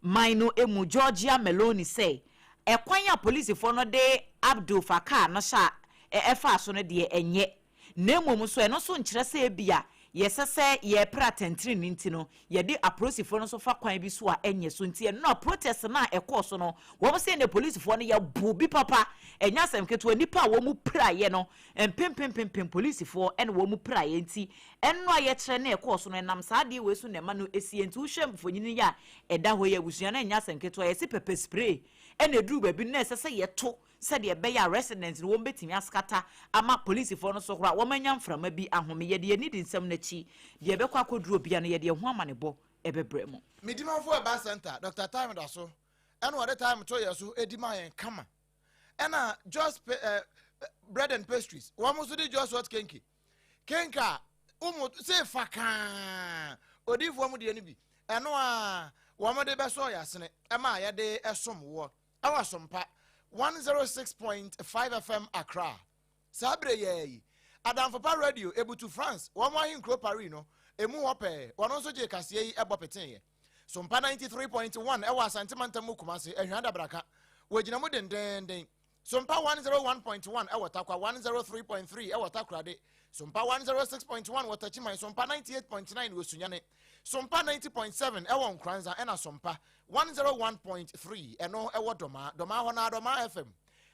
Maino emu Georgia Meloni say ekwan ya police for no de Abdul Fakar no sha efa so no de enye na emom so eno so nkyerɛ sɛ bia yesese ye pratentre ninti no ye de approach for no so fa kwan bi so a enye so nti no protest na ekoso no wo mo say the police for no ye bobi papa enya sem keto nipa wo mu praye no empempempempem police for en wo mu praye nti enno a ye kyerɛ na ekoso no nam saa de we so na ma no esie nti wo hwem fonyini ya eda ho ye busua na enya sem keto ye si pepper spray en eduru ba bi na esese ye to said ye be ya residents wo betimi askata ama police for no so kora wo manya mframa bi ahome ye de need nsem na chi de be kwa koduro bia no ye de ho amanebo ebebre mu midimafo eba center Dr. Time da so eno at the time to ye so edima yen kama ena just bread and pastries wo mo so de just what kenka say faka odifo mu de ni bi eno a wo mo de be so ya sene ema ye de esom wo awa SOMPA 106.5 FM Accra. Sabre ye. Adam Papa Radio Ebutu France. Wama hinkro Paris no. Emu hope. Wanonso je kasiye yi ebo peten ye. SOMPA 93.1 ewa santimanta mu kumase ehwanda braka. Wejina mu den. SOMPA 101.1 ewa takwa 103.3 ewa takrade. SOMPA 106.1 watachima. SOMPA 98.9 wosunyane. SOMPA 90.7 ewa nkranza ena SOMPA 101.3 eno ewo doma hona doma FM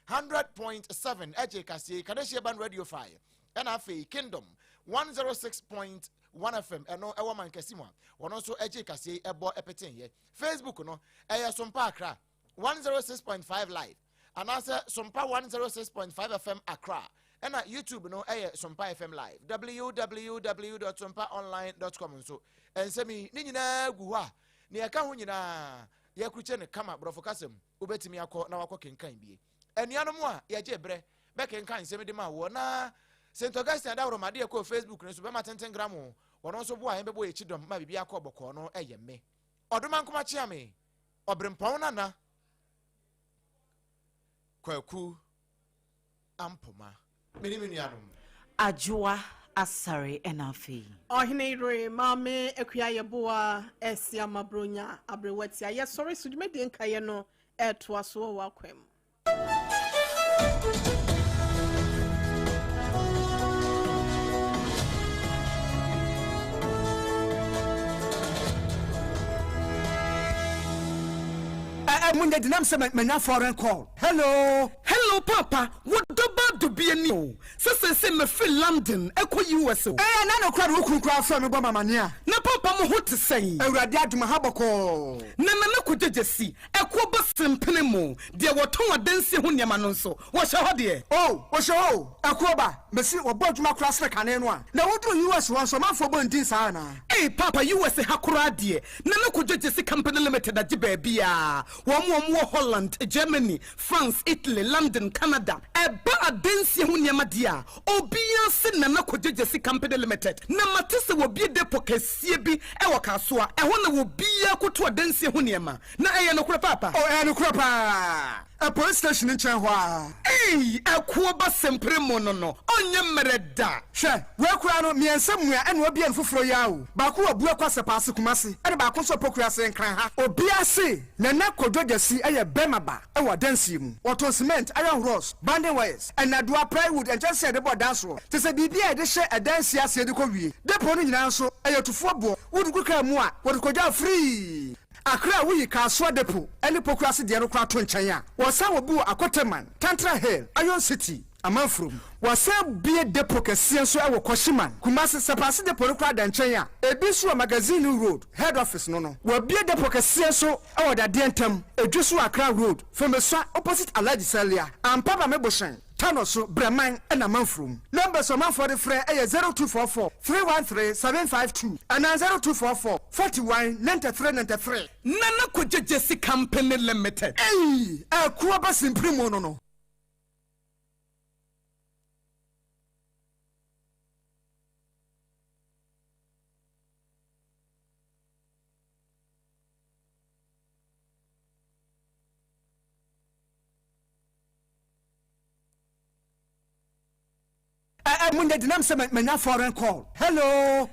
100.7 eje kasiye kadeshie ban radio fire ena fe Kingdom 106.1 FM eno ewo mankasima wono so eje kasiye ebo epeten ye Facebook no eye SOMPA Accra 106.5 live anase SOMPA 106.5 FM Accra ena YouTube no eye SOMPA FM live www.sompaonline.com so ensemi ni nyina gu ha ni aka ho nyina ye kuche ne kama brofo kasem obetimi akọ na wakọ kenkan bie enuanom a ye jebre be kenkan nsem de ma wo na St. Augustine da romade e ko Facebook ne so be ma 10 gram wono so bo a yembe bo e chidom ma bibia akọ bọkọ no eye me odoma nkoma chia me obrempon nana kwaku ampoma menuanom ADOWA ASARE ENAFI Oheneyere mame ekuya yeboa esia mabronya abrewatia ye sorry sudime de nkaye no eto aso wa kwem munde dinam se menya foreign call. Hello papa, what do be a new? Se me feel London, echo US. Eh na no kwa wo kura from me bo mamania. Na papa mo hot say. Awurade aduma haboko. Na me ko jejesi, echo bo simpene mo. De wo ton adanse ho niam no so. Wo hye ho de. Oh, wo hye ho. Echo ba, mesi wo bo aduma kura sre kane no a. Na wo do US won so manfo bo ndin sa na. Eh papa US hakura de. Na me ko jejesi company limited agi ba bia. Wo Holland, Germany, France, Italy, London, Canada. Eba adanse ho niam dia. Obia se na na ko jejesi company limited. Na matese wo bi depo kasie bi e wo kasoa. E ho na wo bia ko to adanse ho niam. Na eye no kura papa. Oh, eye no kura pa. A police station in Chenhua. Hey, a kuoba sempre monono. Onye mereda. She, we kura me ensamua and we be en fufuro yawo. Baku abu akwase paase kumase. E ba ko so pokura se nkran ha. Obia se na na kodwogesi eye bemaba. E wa dansi mu. Auto cement, iron rods, banding wires, and adua plywood and just said about dance roll. Te se bibia e de hye e dansi ase de ko wie. Depo no nyina so eye tufo bo. Wo du kuka mu a, wo de koja free. Akra wuyi kaswa depo eni pokrasi de no kwa to nchen a wosa wobu akoteman Tantra Hill Iron City amanfrom wosa bie depo kese so e wo Koshiman Kumasi sepase depo no kwa da nchen a ebisu magazine road head office no wo bie depo kese so e wo da de ntam edwisu Akra road Femeswa opposite Alhaji Salia ampaba meboshen Tanoso Breman and Amanfrum. Numbers of man for the fray 0244 313 752 and 0244 41 93 93. Nana Koja Jesse Company Limited. Hey, a Kuabas in Primono. Munde dinam se menya foreign call. Hello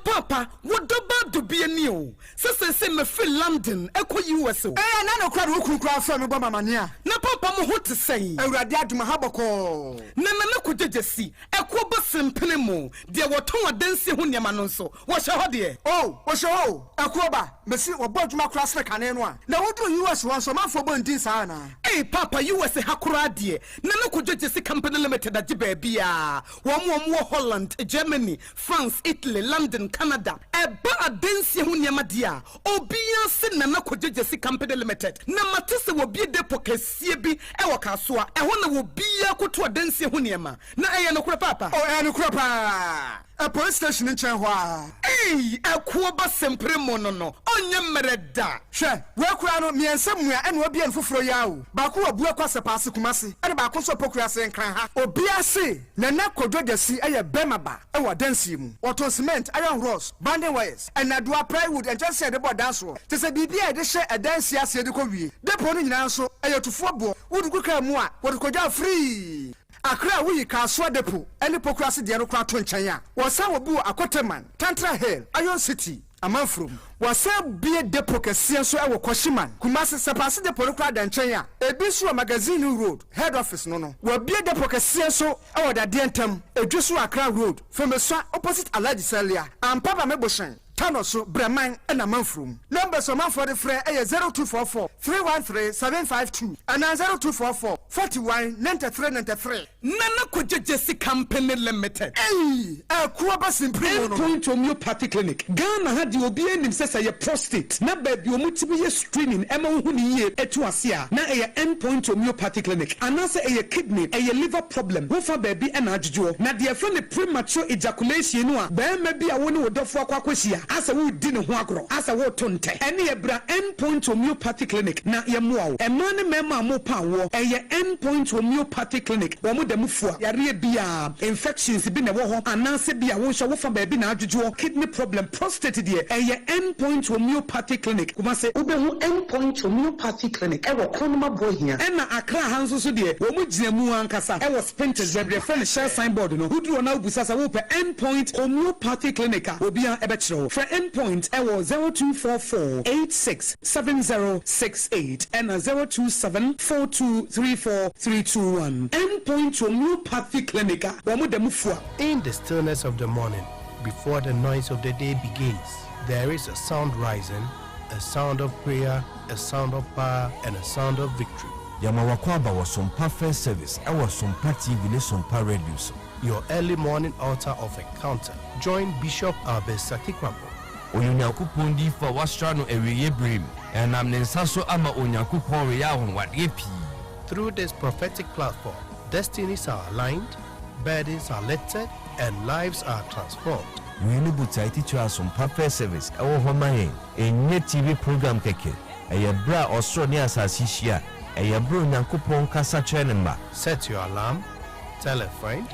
papa, what do be a new? Se me feel London, echo US. Eh na no kwa wo kura from me bo mamania. Na papa mo hot say. Awurade aduma haboko. Na ko jejesi, echo bo simpene mo. De wo ton adanse ho niam no so. Wo hye ho de. Oh, wo hye ho. Echo ba, mesi wo bo aduma kura sre kane no a. Na wo do US won so manfo bo ndin sa na. Eh papa US hakura de. Na ko jejesi company limited agi ba bia. Wo Holland, Germany, France, Italy, London, Canada. Eba adanse ho niam dia. Obia se na ko jejesi company limited. Na matese wo bi depo kasie bi e wo kasoa. E ho na wo bia ko to adanse ho niam. Na eye no kura papa. Oh, eye no kura pa. A police station in Chenhua. Hey, a kuoba sempre monono. Onye mereda. She, we kura no me ensamua and we be en fufuro yawo. Baku abu akwase paase kumase. E ba ko so pokura se nkran ha. Obia se na na kodwogesi eye bemaba. E wa dansi mu. Auto cement, iron rods, banding wires, and adua plywood and just said about dance roll. Te se bibia e de hye e dansi ase de ko wie. Depo no nyina so eye tufo bo. Wo du kuka mu a, wo de koja free. Akra wuyi kaswa depo eni pokrasi de no kwa to nchen a wosa wobu akoteman Tantra Hill Iron City amanfrom wosa bie depo kese so e wo Koshiman Kumasi sepase depo no kwa da nchen a ebisu magazine road head office no wo bie depo kese so e wo da de ntam edwisu Akra road Femeswa opposite Alhaji Salia ampaba meboshen Tanoso Breman and Amanfrum. Numbers of man for the fray 0244 313 752 and 0244 41 93 93. Nana Koja Jesse Company Limited. Hey, a Kuabas in Point Homeopathy Clinic. Ghana had the OBN says a prostate. Na baby, you multiple screening. Emma Huni etuasia. Na a endpoint homeopathy clinic. And also a kidney, a liver problem. Wofa baby and ajujo. Na dear friend premature ejaculation. Then maybe I want to do for Quaquasia. Asa wo di ne ho agro asa wo tonte ene ebra endpoint homeopathy clinic na ye moa e ma ne mema mo pa wo eye endpoint homeopathy clinic wo mo dem fua yare bia infections bi ne wo ho anase bia wo hye wo fa ba bi na adwodwo kidney problem prostate de eye endpoint homeopathy clinic kuma se wo be ho endpoint homeopathy clinic e wo konoma bohia e na Akra hanso so de wo mo gina mu ankasa e wo spinter zebre friend share signboard no wuduro na obusasa wo pe endpoint homeopathy clinic a obi a ebe kire for endpoint ewo 0244 867068 and 0274234321 endpoint homeopathy clinic in the stillness of the morning before the noise of the day begins there is a sound rising A sound of prayer, a sound of power, and a sound of victory. Yamawakwaba was SOMPA First Service. I was SOMPA TV, SOMPA Radio. Your early morning altar of encounter. Join Bishop Albesaki Kwambo. Onyankopon di for wastrano eweye brim. And I'm Nensaso ama Onyankopon reyahon wadepi. Through this prophetic platform, destinies are aligned, burdens are lifted, and lives are transformed. We need to teach us SOMPA First Service. Our home a TV program keke. A bra or so near Sasishia. A bro Nyankopon kasa chenema. Set your alarm, tell a friend,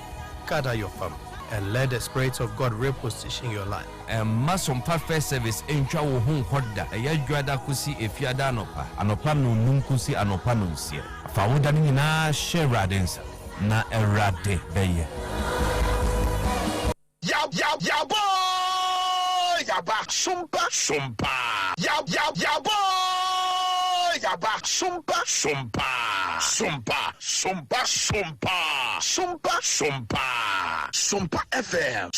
gather your family, and let the Spirit of God reposition your life. And SOMPA First Service entra wo hu hoda. A yadwada kusi efiada anopa. Anopa no nunkusi anopa no nsie. Fa woda ni na share radensa. Na erade beye. Ya boy, ya ba SOMPA. Ya boy, ya ba SOMPA. SOMPA FM.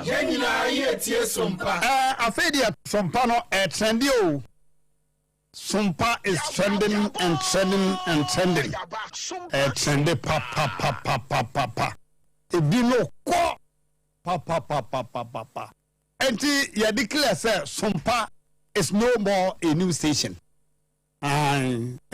Yenina yetie SOMPA. Afedia SOMPA no trendy o. SOMPA is trending and trending and trending. Trendy pa. Ebi no ko pa. Enti ya declare say SOMPA is no more a new station.